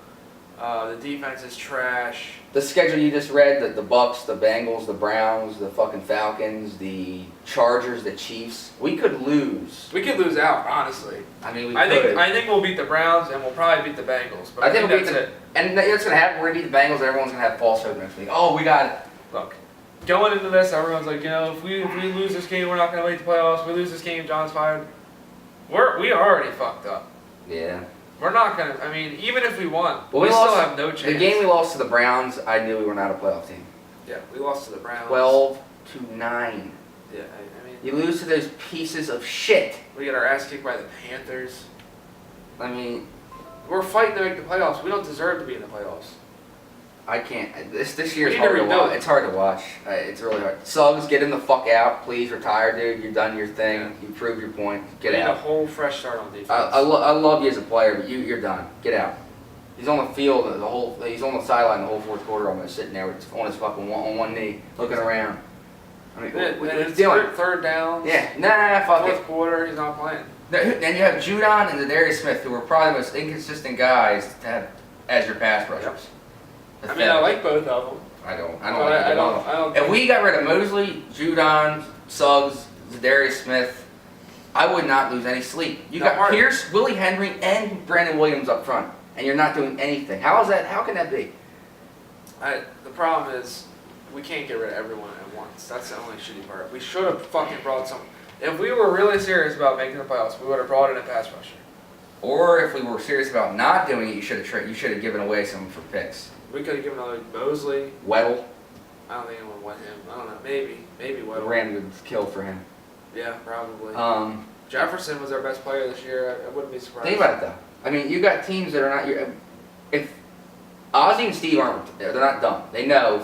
Speaker 1: The defense is trash.
Speaker 2: The schedule you just read, the Bucks, the Bengals, the Browns, the fucking Falcons, the Chargers, the Chiefs, we could lose.
Speaker 1: We could lose out, honestly.
Speaker 2: I mean,
Speaker 1: I think we'll beat the Browns and we'll probably beat the Bengals. But I think
Speaker 2: we'll
Speaker 1: that's
Speaker 2: beat
Speaker 1: it.
Speaker 2: And that's gonna happen. We're gonna beat the Bengals, and everyone's gonna have false hope next week. Oh, we got it.
Speaker 1: Look, going into this, everyone's like, if we lose this game, we're not gonna make the playoffs. If we lose this game, John's fired. We are already fucked up.
Speaker 2: Yeah.
Speaker 1: We're not gonna. I mean, even if we won,
Speaker 2: Well,
Speaker 1: we still have no chance.
Speaker 2: The game we lost to the Browns, I knew we were not a playoff team.
Speaker 1: Yeah, we lost to the Browns.
Speaker 2: 12-9.
Speaker 1: Yeah, I mean.
Speaker 2: You lose to those pieces of shit.
Speaker 1: We get our ass kicked by the Panthers.
Speaker 2: I mean,
Speaker 1: we're fighting to make the playoffs. We don't deserve to be in the playoffs.
Speaker 2: I can't. This year's
Speaker 1: We need
Speaker 2: hard
Speaker 1: to
Speaker 2: to
Speaker 1: rebuild.
Speaker 2: watch. It's hard to watch. It's really hard. Suggs, get him the fuck out, please. Retire, dude. You've done your thing.
Speaker 1: Yeah.
Speaker 2: You proved your point. Get
Speaker 1: we need
Speaker 2: out.
Speaker 1: a whole fresh start on defense.
Speaker 2: I love you as a player, but you're done. Get out. He's on the field the whole. He's on the sideline the whole fourth quarter, almost sitting there on his fucking on one knee, looking around. I mean, what are you doing?
Speaker 1: Third down.
Speaker 2: Yeah, nah, fuck
Speaker 1: Fourth
Speaker 2: it.
Speaker 1: quarter, he's not playing.
Speaker 2: Then you have Judon and Darius Smith, who are probably the most inconsistent guys to have as your pass rushers.
Speaker 1: I mean, I like both of them.
Speaker 2: I don't
Speaker 1: But
Speaker 2: like
Speaker 1: I
Speaker 2: either one of them.
Speaker 1: don't.
Speaker 2: If we got rid of Mosley, Judon, Suggs, Darius Smith, I would not lose any sleep. You
Speaker 1: Not
Speaker 2: got
Speaker 1: hard.
Speaker 2: Pierce, Willie Henry, and Brandon Williams up front, and you're not doing anything. How is that? How can that be?
Speaker 1: The problem is we can't get rid of everyone at once. That's the only shitty part. We should have fucking brought some. If we were really serious about making the playoffs, we would have brought in a pass rusher.
Speaker 2: Or if we were serious about not doing it, you should have given away some for picks.
Speaker 1: We could have given another Mosley.
Speaker 2: Weddle,
Speaker 1: I don't think anyone want him. I don't know. Maybe
Speaker 2: the
Speaker 1: Weddle.
Speaker 2: Ram would kill for him.
Speaker 1: Yeah, probably. Jefferson was our best player this year. I wouldn't be surprised.
Speaker 2: Think about it though. I mean, you got teams that are not your. If Ozzie and Steve aren't, they're not dumb. They know,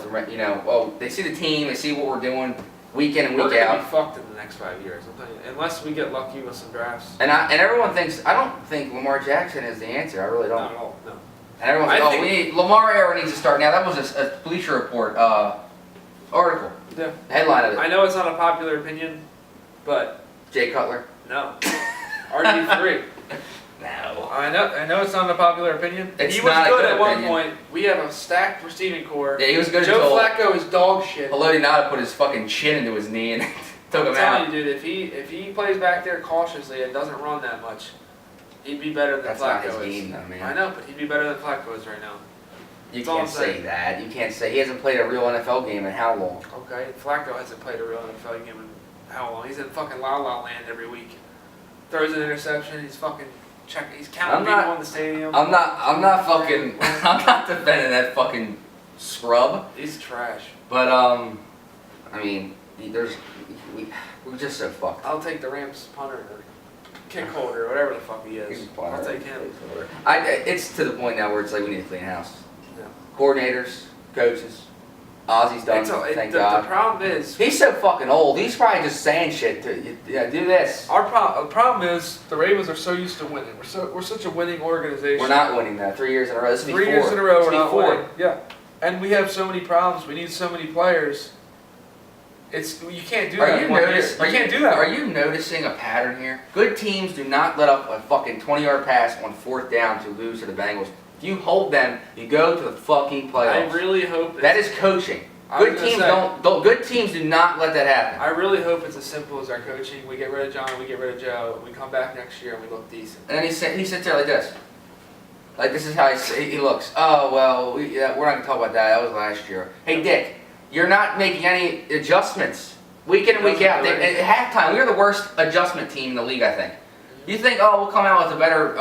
Speaker 2: oh, they see the team, they see what we're doing week in and
Speaker 1: We're
Speaker 2: week
Speaker 1: gonna
Speaker 2: out.
Speaker 1: be fucked in the next 5 years. I'm telling you, unless we get lucky with some drafts.
Speaker 2: And everyone thinks, I don't think Lamar Jackson is the answer. I really don't.
Speaker 1: Not at all. No.
Speaker 2: And everyone's like, Lamar era needs to start now. That was a Bleacher Report article.
Speaker 1: Yeah.
Speaker 2: The headline of it.
Speaker 1: I know it's not a popular opinion, but
Speaker 2: Jay Cutler.
Speaker 1: no. RG3.
Speaker 2: No.
Speaker 1: I know it's not a popular opinion.
Speaker 2: It's
Speaker 1: He was
Speaker 2: not a
Speaker 1: good
Speaker 2: good
Speaker 1: at one
Speaker 2: opinion.
Speaker 1: point. We have a stacked receiving core.
Speaker 2: Yeah, he was good
Speaker 1: Joe
Speaker 2: until
Speaker 1: Flacco is dog shit.
Speaker 2: Haloti Nada put his fucking chin into his knee and took him
Speaker 1: I'm
Speaker 2: out.
Speaker 1: telling you, dude, if he plays back there cautiously and doesn't run that much, he'd be better than
Speaker 2: That's
Speaker 1: Flacco
Speaker 2: not his
Speaker 1: is.
Speaker 2: game though, man.
Speaker 1: I know, but he'd be better than Flacco is right now.
Speaker 2: You
Speaker 1: That's all
Speaker 2: can't
Speaker 1: I'm
Speaker 2: say
Speaker 1: saying.
Speaker 2: that. You can't say he hasn't played a real NFL game in how long?
Speaker 1: Okay, Flacco hasn't played a real NFL game in how long? He's in fucking La La Land every week. Throws an interception. He's fucking checking. He's counting people in the stadium.
Speaker 2: I'm not fucking. I'm not defending that fucking scrub.
Speaker 1: He's trash.
Speaker 2: But I mean, we're just so fucked.
Speaker 1: I'll take the Rams punter or kick holder, whatever the fuck he is. I'll take him.
Speaker 2: It's to the point now where it's like we need to clean house.
Speaker 1: Yeah.
Speaker 2: Coordinators, coaches. Ozzy's done. Thank
Speaker 1: the
Speaker 2: God.
Speaker 1: problem is
Speaker 2: He's so fucking old. He's probably just saying shit to you. Yeah, do this.
Speaker 1: the problem is the Ravens are so used to winning. We're such a winning organization.
Speaker 2: We're not winning that 3 years in a row. This will be
Speaker 1: 3 years in a row
Speaker 2: This
Speaker 1: we're
Speaker 2: will
Speaker 1: not
Speaker 2: be four.
Speaker 1: winning. Yeah, and we have so many problems. We need so many players. You can't do that. You can't do that.
Speaker 2: Are you noticing a pattern here? Good teams do not let up a fucking 20-yard pass on fourth down to lose to the Bengals. If you hold them, you go to the fucking playoffs.
Speaker 1: I really hope
Speaker 2: that is coaching. Good teams don't. Good teams do not let that happen.
Speaker 1: I really hope it's as simple as our coaching. We get rid of John, we get rid of Joe, we come back next year and we look decent.
Speaker 2: And then he sits there like this. Like this is how he looks. Oh well, we're not gonna talk about that. That was last year. Hey Dick, you're not making any adjustments week in and week out. At halftime, we're the worst adjustment team in the league, I think. You think, oh, we'll come out with a better,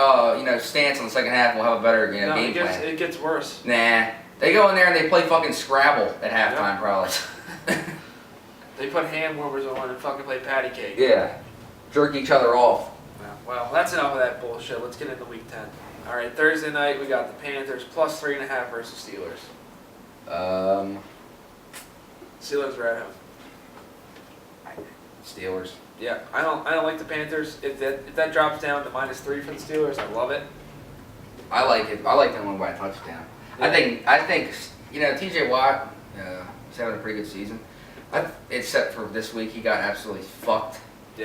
Speaker 2: stance on the second half. We'll have a better, game plan.
Speaker 1: It gets worse.
Speaker 2: Nah, they go in there and they play fucking Scrabble at halftime, probably.
Speaker 1: They put hand warmers on and fucking play patty cake.
Speaker 2: Yeah, jerk each other off.
Speaker 1: Yeah, well, that's enough of that bullshit. Let's get into week 10. All right, Thursday night we got the Panthers plus 3.5 versus Steelers. Steelers are at home.
Speaker 2: Steelers.
Speaker 1: Yeah, I don't like the Panthers. If that drops down to -3 for the Steelers, I love it.
Speaker 2: I like it. I like them win by a touchdown.
Speaker 1: Yeah.
Speaker 2: I think T.J. Watt is having a pretty good season. Except for this week, he got absolutely fucked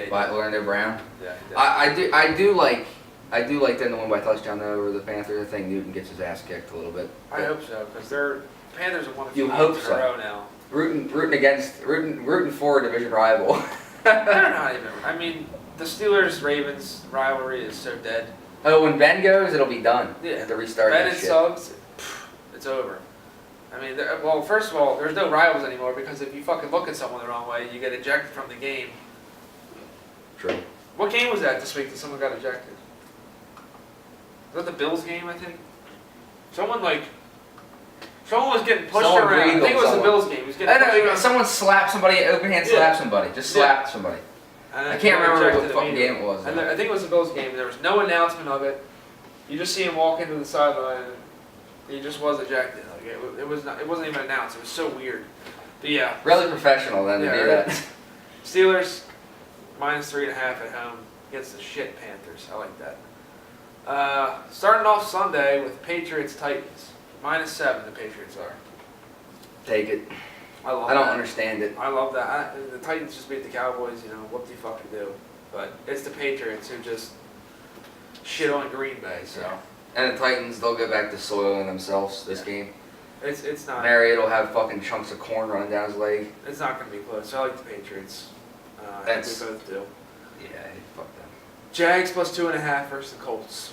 Speaker 2: by Orlando Brown.
Speaker 1: Yeah,
Speaker 2: I do like them to win by touchdown though over the Panthers. I think Newton gets his ass kicked a little bit.
Speaker 1: I hope so because Panthers have won a
Speaker 2: You
Speaker 1: few
Speaker 2: hope
Speaker 1: games in
Speaker 2: so.
Speaker 1: a row now.
Speaker 2: Rooting for a division rival.
Speaker 1: They're not even. I mean, the Steelers-Ravens rivalry is so dead.
Speaker 2: Oh, when Ben goes, it'll be done.
Speaker 1: Yeah.
Speaker 2: Have to restart
Speaker 1: Ben
Speaker 2: that
Speaker 1: and
Speaker 2: shit.
Speaker 1: Suggs, it's over. I mean, well, first of all, there's no rivals anymore because if you fucking look at someone the wrong way, you get ejected from the game.
Speaker 2: True.
Speaker 1: What game was that this week that someone got ejected? Was that the Bills game, I think? Someone was getting pushed
Speaker 2: Someone
Speaker 1: around. I
Speaker 2: breathed
Speaker 1: think it
Speaker 2: on
Speaker 1: was the
Speaker 2: someone.
Speaker 1: Bills game. He was getting
Speaker 2: I
Speaker 1: pushed
Speaker 2: know,
Speaker 1: around.
Speaker 2: someone slapped somebody, open hand slapped
Speaker 1: Yeah.
Speaker 2: somebody. Just slapped somebody.
Speaker 1: And
Speaker 2: I
Speaker 1: he
Speaker 2: can't
Speaker 1: got
Speaker 2: remember what
Speaker 1: ejected
Speaker 2: fucking
Speaker 1: immediately.
Speaker 2: game it was.
Speaker 1: And I think it was the Bills game. There was no announcement of it. You just see him walk into the sideline, and he just was ejected. Like it wasn't even announced. It was so weird. But yeah,
Speaker 2: Really professional then to do
Speaker 1: right.
Speaker 2: that.
Speaker 1: Steelers -3.5 at home against the shit Panthers. I like that. Starting off Sunday with Patriots Titans -7. The Patriots are.
Speaker 2: Take it.
Speaker 1: I love.
Speaker 2: I don't
Speaker 1: that.
Speaker 2: understand it.
Speaker 1: I love that. The Titans just beat the Cowboys. What do you fucking do? But it's the Patriots who just shit on Green Bay. So
Speaker 2: And the Titans, they'll get back to soiling themselves this game.
Speaker 1: it's not.
Speaker 2: Marriott will have fucking chunks of corn running down his leg.
Speaker 1: It's not going to be close. I like the Patriots. I think we both do.
Speaker 2: Yeah, fuck them.
Speaker 1: Jags +2.5 versus the Colts.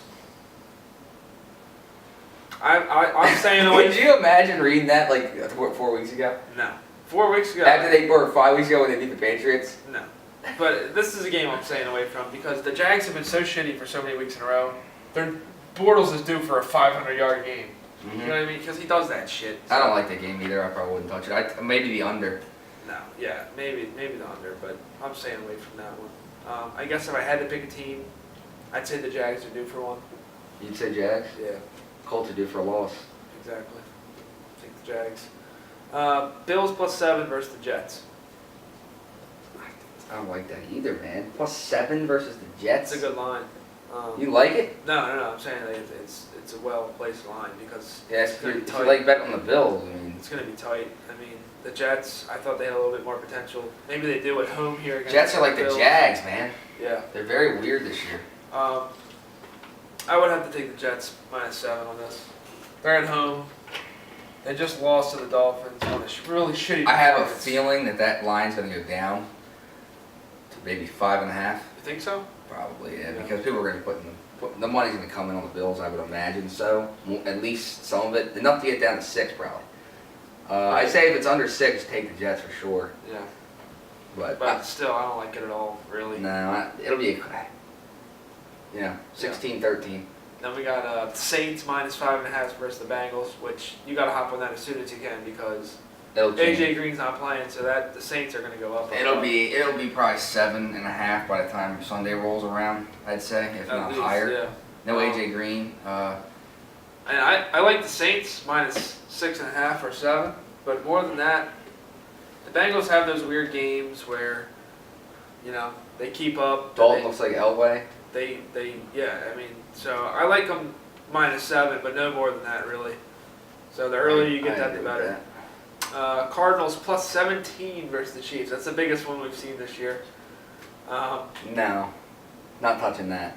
Speaker 1: I'm staying away.
Speaker 2: Could you imagine reading that like 4 weeks ago?
Speaker 1: No. 4 weeks ago.
Speaker 2: Or 5 weeks ago when they beat the Patriots?
Speaker 1: No. But this is a game I'm staying away from because the Jags have been so shitty for so many weeks in a row. Their Bortles is due for a 500-yard game.
Speaker 2: Mm-hmm.
Speaker 1: You know what I mean? Because he does that shit.
Speaker 2: I don't like that game either. I probably wouldn't touch it. Maybe the under.
Speaker 1: No, yeah, maybe the under, but I'm staying away from that one. I guess if I had to pick a team, I'd say the Jags are due for one.
Speaker 2: You'd say Jags?
Speaker 1: Yeah,
Speaker 2: Colts are due for a loss.
Speaker 1: exactly. Take the Jags. Bills +7 versus the Jets.
Speaker 2: I don't like that either, man. +7 versus the Jets.
Speaker 1: It's a good line.
Speaker 2: You like it?
Speaker 1: No, I'm saying that it's a well-placed line because
Speaker 2: Yeah,
Speaker 1: it's
Speaker 2: if
Speaker 1: going to
Speaker 2: you
Speaker 1: be tight.
Speaker 2: like betting on the Bills, I mean.
Speaker 1: It's going to be tight. I mean, the Jets, I thought they had a little bit more potential. Maybe they do at home here against
Speaker 2: Jets are like the
Speaker 1: Bills.
Speaker 2: Jags, man.
Speaker 1: Yeah.
Speaker 2: They're very weird this year.
Speaker 1: I would have to take the Jets -7 on this. They're at home. They just lost to the Dolphins on a really shitty
Speaker 2: I have a
Speaker 1: performance.
Speaker 2: feeling that line's going to go down to maybe 5.5.
Speaker 1: You think so?
Speaker 2: Probably, yeah,
Speaker 1: Yeah.
Speaker 2: because people are going to put the money's going to come in on the Bills, I would imagine. So at least some of it, enough to get down to 6 probably. I say if it's under 6, take the Jets for sure.
Speaker 1: Yeah.
Speaker 2: But
Speaker 1: Still, I don't like it at all, really.
Speaker 2: no, it'll be 16-13.
Speaker 1: Then we got Saints -5.5 versus the Bengals, which you got to hop on that as soon as you can because
Speaker 2: It'll change.
Speaker 1: AJ Green's not playing, so that the Saints are going to go up.
Speaker 2: It'll be probably 7.5 by the time Sunday rolls around. I'd say, if
Speaker 1: At
Speaker 2: not
Speaker 1: least,
Speaker 2: higher.
Speaker 1: Yeah.
Speaker 2: No AJ Green.
Speaker 1: And I like the Saints -6.5 or 7, but more than that, the Bengals have those weird games where, they keep up.
Speaker 2: Dalton looks like Elway.
Speaker 1: I mean, so I like them -7, but no more than that really. So the earlier you get that, the better. Cardinals +17 versus the Chiefs. That's the biggest one we've seen this year.
Speaker 2: No, not touching that.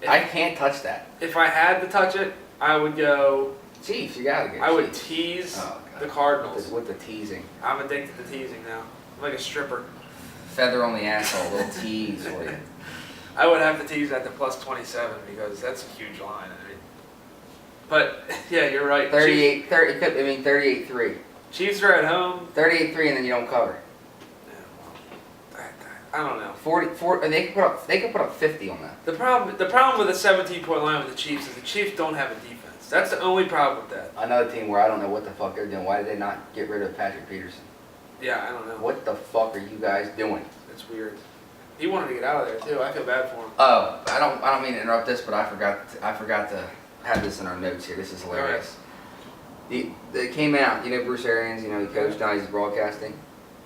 Speaker 2: I can't touch that.
Speaker 1: If I had to touch it, I would go.
Speaker 2: Chiefs, you gotta go.
Speaker 1: I would
Speaker 2: Chiefs.
Speaker 1: tease
Speaker 2: Oh, God.
Speaker 1: the Cardinals.
Speaker 2: With the teasing.
Speaker 1: I'm addicted to teasing now. I'm like a stripper.
Speaker 2: Feather on the asshole, little tease for you.
Speaker 1: I would have to tease that to +27 because that's a huge line. I mean, but yeah, you're right.
Speaker 2: 38-3.
Speaker 1: Chiefs are at home.
Speaker 2: 38-3 and then you don't cover.
Speaker 1: Yeah, well, I don't know.
Speaker 2: 44. They could put up 50 on that.
Speaker 1: The problem with a 17-point line with the Chiefs is the Chiefs don't have a defense. That's the only problem with that.
Speaker 2: Another team where I don't know what the fuck they're doing. Why did they not get rid of Patrick Peterson?
Speaker 1: Yeah, I don't know.
Speaker 2: What the fuck are you guys doing?
Speaker 1: It's weird. He wanted to get out of there too. I feel bad for him.
Speaker 2: Oh, I don't mean to interrupt this, but I forgot to have this in our notes here. This is hilarious. It came out, Bruce Arians, he coached, now he's broadcasting.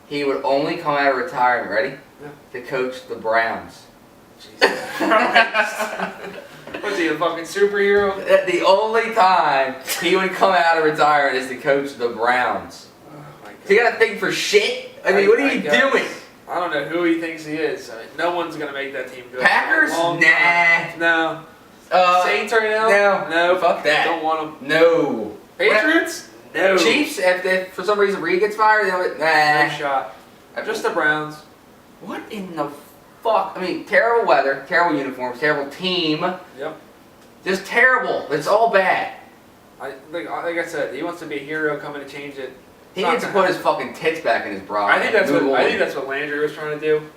Speaker 2: He would only come out of retirement, ready?
Speaker 1: Yeah.
Speaker 2: To coach the Browns.
Speaker 1: Jesus Christ. What's he, a fucking superhero?
Speaker 2: The only time he would come out of retirement is to coach the Browns.
Speaker 1: Oh my God.
Speaker 2: So you got to think for shit? I mean, what are you doing?
Speaker 1: I don't know who he thinks he is. I mean, no one's going to make that team good.
Speaker 2: Packers? Nah.
Speaker 1: No. Saints right now?
Speaker 2: No.
Speaker 1: No.
Speaker 2: Fuck that.
Speaker 1: Don't want them.
Speaker 2: No.
Speaker 1: Patriots? No.
Speaker 2: Chiefs, if for some reason Reed gets fired, nah.
Speaker 1: No shot. Just the Browns.
Speaker 2: What in the fuck? I mean, terrible weather, terrible uniforms, terrible team.
Speaker 1: Yep.
Speaker 2: Just terrible. It's all bad.
Speaker 1: Like I said, he wants to be a hero, coming to change it.
Speaker 2: He needs to put his fucking tits back in his bra.
Speaker 1: I think that's what Landry was trying to do.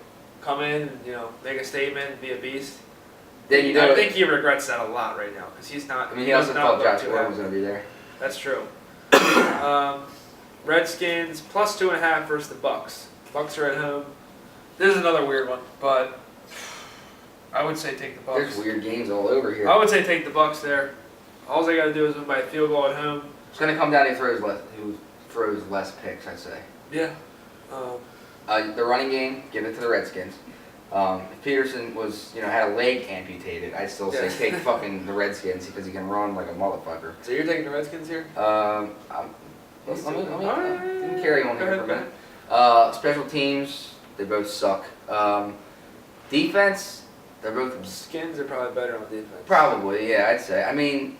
Speaker 1: Come in and, make a statement, be a beast. I think he regrets that a lot right now because he's not.
Speaker 2: I mean, he also thought Josh Gordon was going to be there.
Speaker 1: That's true. Redskins plus 2.5 versus the Bucks. Bucks are at home. This is another weird one, but I would say take the Bucks.
Speaker 2: There's weird games all over here.
Speaker 1: I would say take the Bucks there. All they got to do is win by a field goal at home.
Speaker 2: It's going to come down to who throws less picks, I'd say.
Speaker 1: Yeah.
Speaker 2: The running game, give it to the Redskins. If Peterson had a leg amputated, I'd still say take fucking the Redskins because he can run like a motherfucker.
Speaker 1: So you're taking the Redskins here?
Speaker 2: Let me carry on here for a minute. Special teams, they both suck. Defense, they're both...
Speaker 1: Skins are probably better on defense.
Speaker 2: Probably, yeah, I'd say. I mean,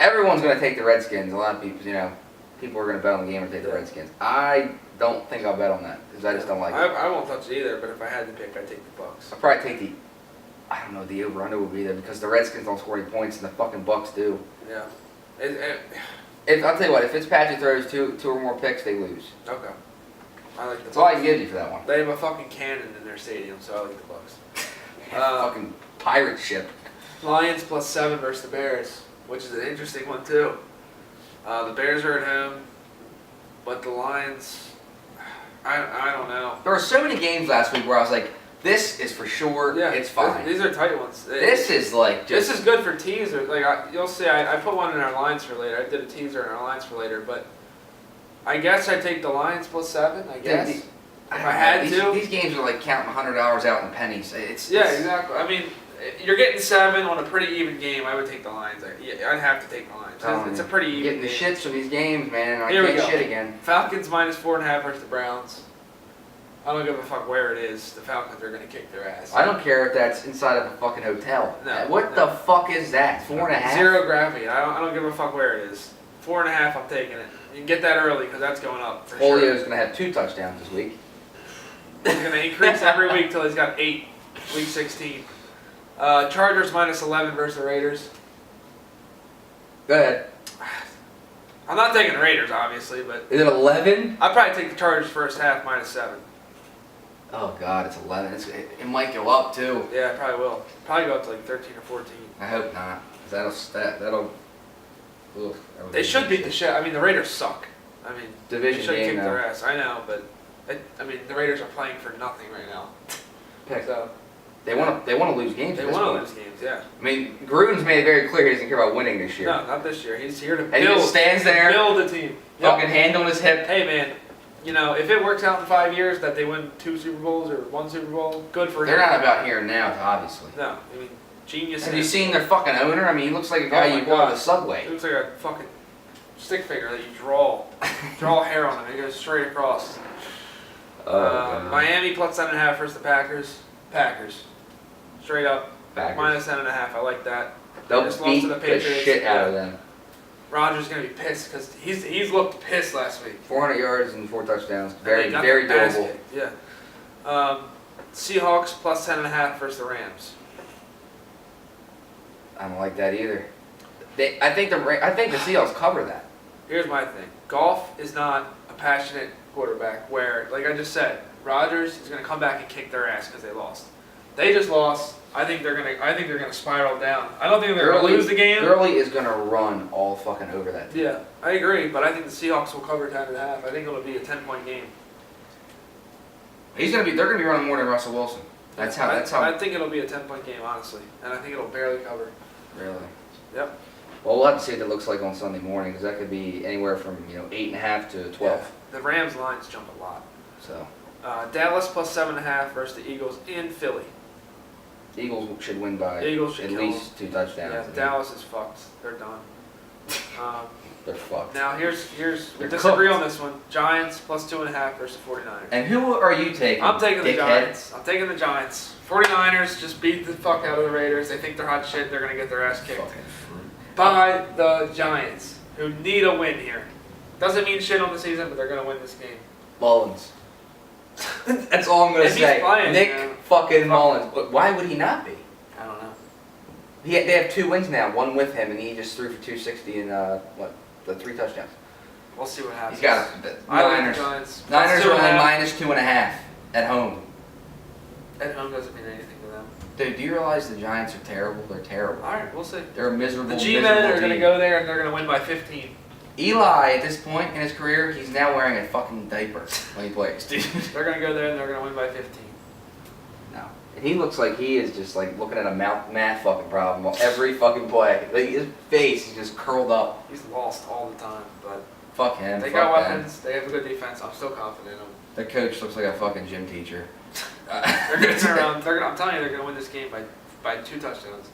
Speaker 2: everyone's going to take the Redskins. A lot of people, people are going to bet on the game and take the Redskins. I don't think I'll bet on that because I just don't like it.
Speaker 1: I won't touch it either, but if I had to pick, I'd take the Bucks.
Speaker 2: I'd probably take the over-under would be there because the Redskins don't score any points and the fucking Bucks do.
Speaker 1: Yeah.
Speaker 2: I'll tell you what, if Fitzpatrick throws two or more picks, they lose.
Speaker 1: Okay. I like the Bucks.
Speaker 2: That's all I can give you for that one.
Speaker 1: They have a fucking cannon in their stadium, so I like the Bucks.
Speaker 2: Fucking pirate ship.
Speaker 1: Lions plus 7 versus the Bears, which is an interesting one too. The Bears are at home, but the Lions, I don't know.
Speaker 2: There were so many games last week where I was like, this is for sure, it's fine.
Speaker 1: These are tight ones.
Speaker 2: This is like
Speaker 1: this is good for teaser. Like you'll see, I put one in our lines for later. I did a teaser in our lines for later, but I guess I take the Lions plus 7. I guess if I had to.
Speaker 2: These games are like counting $100 out in pennies.
Speaker 1: Exactly. I mean, you're getting 7 on a pretty even game. I would take the Lions. I'd have to take the Lions. It's a pretty even
Speaker 2: game. Getting the shits from these games, man. I
Speaker 1: Here we
Speaker 2: can't
Speaker 1: go.
Speaker 2: shit again.
Speaker 1: Falcons minus 4.5 versus the Browns. I don't give a fuck where it is. The Falcons are going to kick their ass.
Speaker 2: I don't care if that's inside of a fucking hotel.
Speaker 1: No.
Speaker 2: What the fuck is that? 4.5?
Speaker 1: Zero gravity. I don't give a fuck where it is. 4.5, I'm taking it. You can get that early because that's going up for sure.
Speaker 2: Julio's going to have 2 touchdowns this week.
Speaker 1: He's going to increase every week till he's got 8, week 16. Chargers minus 11 versus the Raiders.
Speaker 2: Go ahead.
Speaker 1: I'm not taking the Raiders, obviously, but...
Speaker 2: Is it 11?
Speaker 1: I'd probably take the Chargers first half minus 7.
Speaker 2: Oh, God, it's 11. It might go up, too.
Speaker 1: Yeah, it probably will. Probably go up to like 13 or 14.
Speaker 2: I hope not. That'll...
Speaker 1: They should beat the shit. I mean, the Raiders suck. I mean,
Speaker 2: division
Speaker 1: they should
Speaker 2: game
Speaker 1: kick their ass. I know, but... the Raiders are playing for nothing right now. So...
Speaker 2: They want to lose games.
Speaker 1: They want to lose games, yeah.
Speaker 2: I mean, Gruden's made it very clear he doesn't care about winning this year.
Speaker 1: No, not this year. He's here to build.
Speaker 2: And he just stands there,
Speaker 1: build a team.
Speaker 2: fucking hand on his hip.
Speaker 1: Hey, man, if it works out in 5 years that they win 2 Super Bowls or 1 Super Bowl, good for him.
Speaker 2: They're not about here and now, obviously.
Speaker 1: No, I mean, genius.
Speaker 2: Have you seen their fucking owner? I mean, he looks like a guy you go on the subway.
Speaker 1: He looks like a fucking stick figure that you draw hair on him. It goes straight across. Miami plus 7.5 versus the Packers. Packers. Straight up.
Speaker 2: Packers.
Speaker 1: Minus 10.5. I like that.
Speaker 2: They'll
Speaker 1: just
Speaker 2: beat
Speaker 1: lost to the Patriots.
Speaker 2: shit out of them.
Speaker 1: Rodgers gonna be pissed because he's looked pissed last week.
Speaker 2: 400 yards and 4 touchdowns. Very doable.
Speaker 1: Yeah. Seahawks plus 10.5 versus the Rams.
Speaker 2: I don't like that either. I think the Seahawks cover that.
Speaker 1: Here's my thing. Goff is not a passionate quarterback. Where, like I just said, Rodgers is gonna come back and kick their ass because they lost. They just lost. I think they're gonna spiral down. I don't think they're gonna lose the game.
Speaker 2: Gurley is gonna run all fucking over that team.
Speaker 1: Yeah, I agree, but I think the Seahawks will cover 10.5. I think it'll be a 10-point game.
Speaker 2: They're gonna be running more than Russell Wilson. That's how.
Speaker 1: I think it'll be a 10-point game, honestly, and I think it'll barely cover.
Speaker 2: Really?
Speaker 1: Yep.
Speaker 2: Well, we'll have to see what it looks like on Sunday morning because that could be anywhere from 8.5 to 12.
Speaker 1: Yeah. The Rams lines jump a lot.
Speaker 2: So.
Speaker 1: Dallas plus 7.5 versus the Eagles in Philly.
Speaker 2: Eagles should win by
Speaker 1: Eagles should
Speaker 2: at
Speaker 1: kill
Speaker 2: least 2 touchdowns.
Speaker 1: Yeah, Dallas is fucked. They're done.
Speaker 2: They're fucked.
Speaker 1: Now here's
Speaker 2: They're
Speaker 1: we disagree
Speaker 2: cooked.
Speaker 1: on this one. Giants plus 2.5 versus 49ers.
Speaker 2: And who are you taking?
Speaker 1: I'm taking the
Speaker 2: dickhead?
Speaker 1: Giants. I'm taking the Giants. 49ers just beat the fuck out of the Raiders. They think they're hot shit. They're gonna get their ass kicked
Speaker 2: Fucking fruit.
Speaker 1: by the Giants, who need a win here. Doesn't mean shit on the season, but they're gonna win this game.
Speaker 2: Mullins. That's all I'm gonna
Speaker 1: If he's
Speaker 2: say.
Speaker 1: playing,
Speaker 2: Nick
Speaker 1: yeah.
Speaker 2: fucking Mullins. But why would he not be?
Speaker 1: I don't know.
Speaker 2: They have 2 wins now, 1 with him, and he just threw for 260 and the 3 touchdowns.
Speaker 1: We'll see what happens.
Speaker 2: He's got the
Speaker 1: I like the
Speaker 2: Niners.
Speaker 1: Giants.
Speaker 2: Niners are only
Speaker 1: 2.5.
Speaker 2: minus 2.5 at home.
Speaker 1: At home doesn't mean anything to them.
Speaker 2: Dude, do you realize the Giants are terrible? They're terrible.
Speaker 1: All right, we'll see.
Speaker 2: They're a miserable,
Speaker 1: The G-men
Speaker 2: miserable
Speaker 1: are going to
Speaker 2: team.
Speaker 1: go there and they're going to win by 15.
Speaker 2: Eli, at this point in his career, he's now wearing a fucking diaper when he plays, dude.
Speaker 1: They're going to go there and they're going to win by 15.
Speaker 2: No. And he looks like he is just like looking at a math fucking problem every fucking play. Like his face is just curled up.
Speaker 1: He's lost all the time, but
Speaker 2: Fuck him.
Speaker 1: they
Speaker 2: fuck
Speaker 1: got
Speaker 2: them.
Speaker 1: weapons. They have a good defense. I'm still confident in them.
Speaker 2: Their coach looks like a fucking gym teacher.
Speaker 1: They're going to turn around. I'm telling you, they're going to win this game by 2 touchdowns.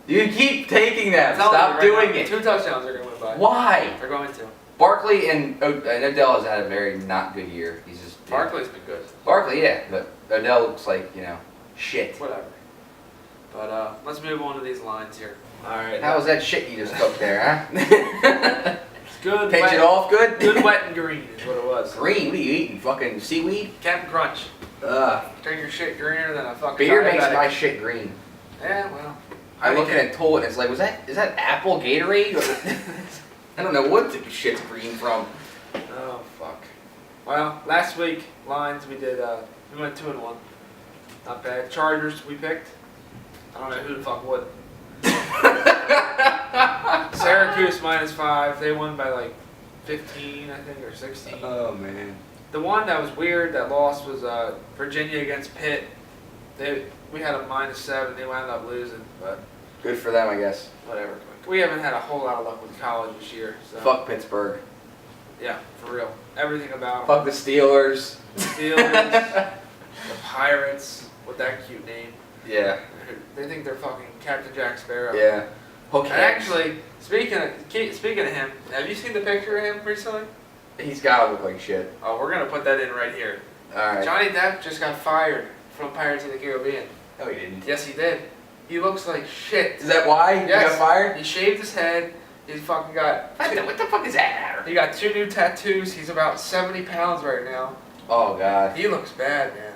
Speaker 2: You keep taking them.
Speaker 1: I'm telling
Speaker 2: Stop
Speaker 1: you right
Speaker 2: doing
Speaker 1: now,
Speaker 2: it.
Speaker 1: 2 touchdowns they're going to win by.
Speaker 2: Why?
Speaker 1: They're going to.
Speaker 2: Barkley and Odell has had a very not good year. He's just
Speaker 1: Barkley's been good.
Speaker 2: Barkley, yeah, but Odell looks like shit.
Speaker 1: Whatever. But let's move on to these lines here. All right.
Speaker 2: How was that shit you just cooked there, huh?
Speaker 1: It's good.
Speaker 2: Pinch
Speaker 1: wet,
Speaker 2: it off good.
Speaker 1: Good, wet, and green is what it was.
Speaker 2: Green? What are you eating? Fucking seaweed?
Speaker 1: Captain Crunch.
Speaker 2: Ugh.
Speaker 1: Turn your shit greener than a fucking
Speaker 2: Beer makes
Speaker 1: diabetic.
Speaker 2: my shit green.
Speaker 1: Yeah, well.
Speaker 2: I look at a toilet and it's like, is that apple Gatorade? I don't know what the shit's green from.
Speaker 1: Oh fuck. Well, last week lines we did. We went 2-1. Not bad. Chargers we picked. I don't know who the fuck would. Syracuse -5. They won by like 15, I think, or 16.
Speaker 2: Oh man.
Speaker 1: The one that was weird that lost was Virginia against Pitt. We had a -7. They wound up losing, but
Speaker 2: Good for them, I guess.
Speaker 1: whatever. We haven't had a whole lot of luck with college this year. So.
Speaker 2: Fuck Pittsburgh.
Speaker 1: Yeah, for real. Everything about them.
Speaker 2: Fuck the Steelers.
Speaker 1: The Steelers, the Pirates, with that cute name.
Speaker 2: Yeah.
Speaker 1: They think they're fucking Captain Jack Sparrow.
Speaker 2: Yeah. Okay.
Speaker 1: And actually, speaking of him, have you seen the picture of him recently?
Speaker 2: He's gotta look like shit.
Speaker 1: Oh, we're gonna put that in right here.
Speaker 2: Alright.
Speaker 1: Johnny Depp just got fired from Pirates of the Caribbean.
Speaker 2: No, he didn't.
Speaker 1: Yes, he did. He looks like shit.
Speaker 2: Is that why he
Speaker 1: Yes.
Speaker 2: got fired?
Speaker 1: He shaved his head. He's fucking got.
Speaker 2: What the fuck is that matter?
Speaker 1: He got 2 new tattoos. He's about 70 pounds right now.
Speaker 2: Oh god.
Speaker 1: He looks bad, man.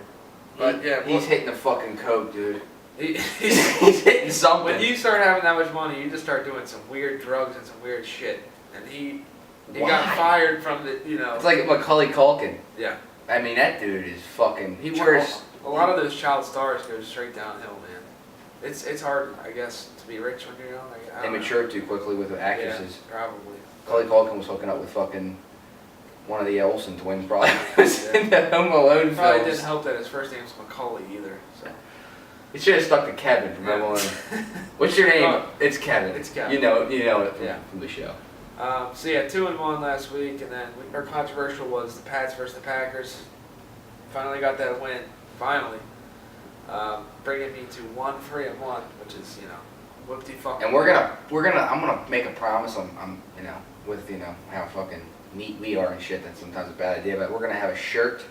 Speaker 1: But yeah,
Speaker 2: he's hitting the fucking coke, dude.
Speaker 1: he's
Speaker 2: He's hitting something.
Speaker 1: when you start having that much money, you just start doing some weird drugs and some weird shit. And he
Speaker 2: Why?
Speaker 1: got fired from the,
Speaker 2: It's like Macaulay Culkin.
Speaker 1: Yeah.
Speaker 2: I mean, that dude is fucking. He wears.
Speaker 1: A lot of those child stars go straight downhill, man. It's hard, I guess, to be rich when you're young. I
Speaker 2: They
Speaker 1: don't know.
Speaker 2: mature too quickly with actresses.
Speaker 1: Yeah, probably.
Speaker 2: Macaulay Culkin was hooking up with fucking one of the Olsen twins, probably. Was in the Home Alone
Speaker 1: Probably
Speaker 2: films.
Speaker 1: didn't help that his first name's Macaulay either. So.
Speaker 2: He should have stuck to Kevin from Home Alone. What's your name?
Speaker 1: Oh,
Speaker 2: It's Kevin.
Speaker 1: it's Kevin.
Speaker 2: You know it
Speaker 1: Yeah.
Speaker 2: from the show.
Speaker 1: So yeah, 2-1 last week, and then our controversial was the Pats versus the Packers. Finally got that win. Finally, bringing me to 1-3-1, which is whoopty fucking.
Speaker 2: And I'm gonna make a promise. I'm with how fucking neat we are and shit. That's sometimes a bad idea, but we're gonna have a shirt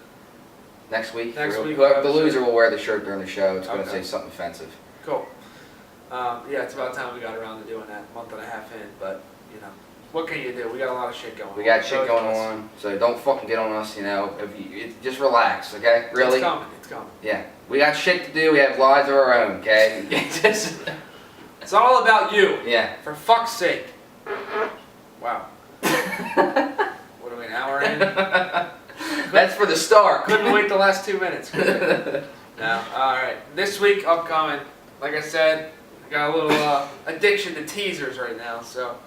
Speaker 2: next week.
Speaker 1: Next week,
Speaker 2: Whoever
Speaker 1: we'll
Speaker 2: the
Speaker 1: have a
Speaker 2: loser
Speaker 1: shirt.
Speaker 2: will wear the shirt during the show. It's gonna
Speaker 1: Okay.
Speaker 2: say something offensive.
Speaker 1: Cool. Yeah, it's about time we got around to doing that. Month and a half in, but what can you do? We got a lot of shit going on.
Speaker 2: We got shit
Speaker 1: So
Speaker 2: going
Speaker 1: it's-
Speaker 2: on, so don't fucking get on us. Just relax, okay? Really?
Speaker 1: It's coming. It's coming.
Speaker 2: Yeah. We got shit to do. We have lives of our own, okay? Just,
Speaker 1: It's all about you.
Speaker 2: yeah.
Speaker 1: For fuck's sake. Wow. What are we, an hour in?
Speaker 2: That's for the start.
Speaker 1: Couldn't wait the last 2 minutes. No. Alright. This week, upcoming, like I said, I got a little addiction to teasers right now. So,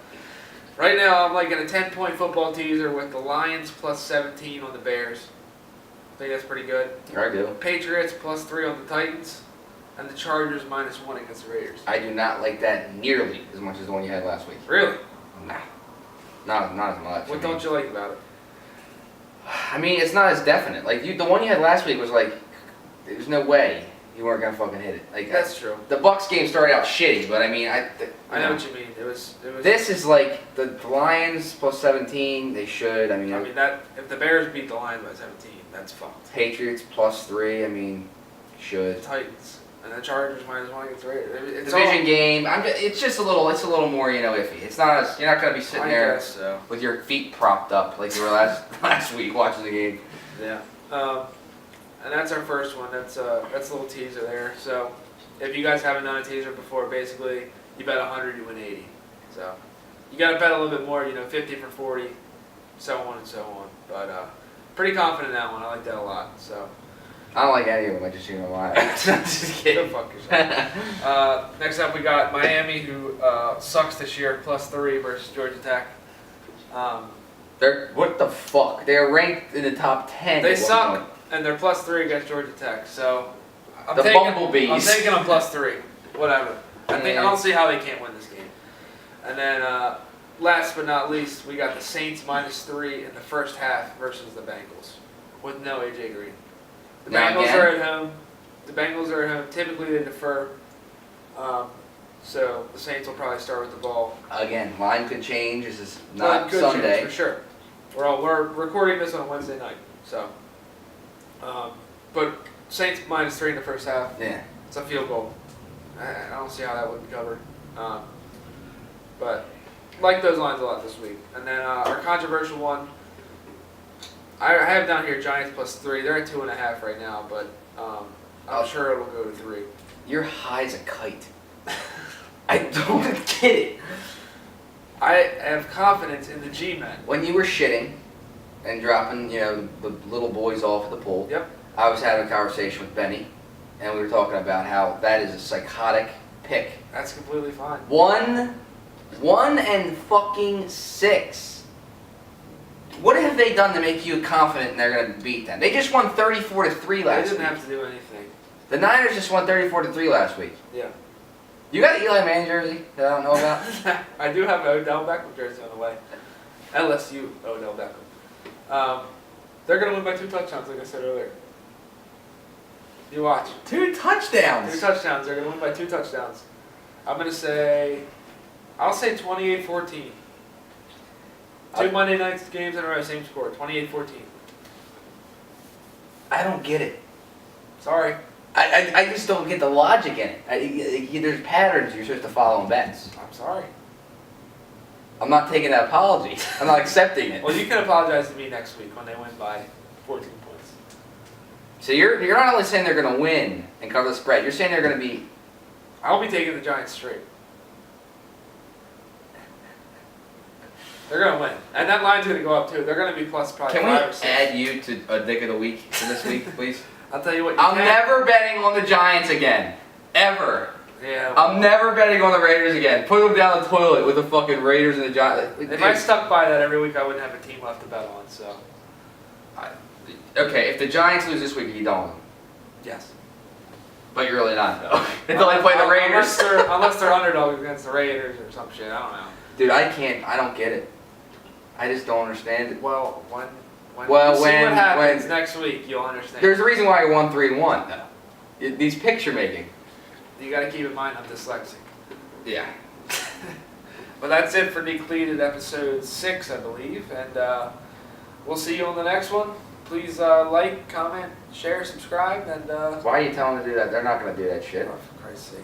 Speaker 1: right now I'm like in a 10-point football teaser with the Lions plus 17 on the Bears. I think that's pretty good.
Speaker 2: I do.
Speaker 1: Patriots plus 3 on the Titans. And the Chargers -1 against the Raiders.
Speaker 2: I do not like that nearly as much as the one you had last week.
Speaker 1: Really?
Speaker 2: Nah. Not as much.
Speaker 1: What don't you like about it?
Speaker 2: I mean, it's not as definite. Like the one you had last week was like, there's no way. you weren't gonna fucking hit it. Like
Speaker 1: That's true.
Speaker 2: The Bucks game started out shitty, but I mean,
Speaker 1: I know what you mean. It was.
Speaker 2: This is like the Lions plus 17. They should. I mean
Speaker 1: that if the Bears beat the Lions by 17, that's fucked.
Speaker 2: Patriots plus 3. I mean, should.
Speaker 1: The Titans and the Chargers minus 1 against the Raiders. It's
Speaker 2: Division game. It's just a little. It's a little more, iffy. It's not as you're not gonna be sitting there with your feet propped up like you were last week watching the game.
Speaker 1: Yeah. And that's our first one. That's a little teaser there. So if you guys haven't done a teaser before, basically you bet 100, you win 80. So you got to bet a little bit more. 50 for 40, so on and so on. But pretty confident in that one. I like that a lot. So.
Speaker 2: I don't like any of them. I just lie. Just kidding.
Speaker 1: Go fuck yourself. Next up, we got Miami, who sucks this year, plus 3 versus Georgia Tech.
Speaker 2: They're what the fuck? They're ranked in the top 10.
Speaker 1: They suck, and they're plus 3 against Georgia Tech. So I'm
Speaker 2: taking
Speaker 1: them plus 3. Whatever. I don't see how they can't win this game. And then last but not least, we got the Saints minus 3 in the first half versus the Bengals with no AJ Green. The Bengals are at home. Typically they defer. So the Saints will probably start with the ball.
Speaker 2: Again, line could change. This is not
Speaker 1: Good
Speaker 2: Sunday.
Speaker 1: Change, for sure. We're recording this on a Wednesday night. So, but Saints minus 3 in the first half.
Speaker 2: Yeah.
Speaker 1: It's a field goal. I don't see how that would be covered. But like those lines a lot this week. And then our controversial one. I have down here Giants plus 3. They're at 2.5 right now, but I'm sure it'll go to 3.
Speaker 2: Your high's a kite. I don't get it.
Speaker 1: I have confidence in the G-men.
Speaker 2: When you were shitting and dropping, the little boys off at the pool,
Speaker 1: yep.
Speaker 2: I was having a conversation with Benny, and we were talking about how that is a psychotic pick.
Speaker 1: That's completely fine.
Speaker 2: 1 and fucking 6. What have they done to make you confident they're going to beat them? They just won 34-3 last week.
Speaker 1: They didn't have to do anything.
Speaker 2: The Niners just won 34-3 last week.
Speaker 1: Yeah.
Speaker 2: You got an Eli Manning jersey that I don't know about?
Speaker 1: I do have an Odell Beckham jersey on the way. LSU Odell Beckham. They're going to win by 2 touchdowns, like I said earlier. You watch.
Speaker 2: 2 touchdowns?
Speaker 1: 2 touchdowns. They're going to win by 2 touchdowns. I'll say 28-14. 2 Monday night games in a row, same score, 28-14.
Speaker 2: I don't get it.
Speaker 1: Sorry.
Speaker 2: I just don't get the logic in it. There's patterns you're supposed to follow in bets.
Speaker 1: I'm sorry.
Speaker 2: I'm not taking that apology. I'm not accepting it.
Speaker 1: Well, you can apologize to me next week when they win by 14 points.
Speaker 2: So you're not only saying they're going to win and cover the spread, you're saying they're going to be...
Speaker 1: I'll be taking the Giants straight. They're going to win. And that line's going to go up, too. They're going to be plus probably 5 or 6.
Speaker 2: Can we add you to a dick of the week for this week, please?
Speaker 1: I'll tell you what.
Speaker 2: I'm never betting on the Giants again. Ever.
Speaker 1: Yeah. Well,
Speaker 2: I'm never betting on the Raiders again. Put them down the toilet with the fucking Raiders and the Giants.
Speaker 1: If I stuck by that every week, I wouldn't have a team left to bet on, so.
Speaker 2: Okay, if the Giants lose this week, you don't.
Speaker 1: Yes.
Speaker 2: But you're really not, though. Until they play the Raiders.
Speaker 1: Unless they're underdogs against the Raiders or some shit. I don't know.
Speaker 2: Dude, I don't get it. I just don't understand it.
Speaker 1: Well, when what happens next week, you'll understand.
Speaker 2: There's a reason why you're 1-3-1, though. These picks you're making.
Speaker 1: You got to keep in mind I'm dyslexic.
Speaker 2: Yeah.
Speaker 1: But that's it for Decleated episode 6, I believe, and we'll see you on the next one. Please like, comment, share, subscribe, and
Speaker 2: why are you telling them to do that? They're not going to do that shit.
Speaker 1: Oh, for Christ's sake.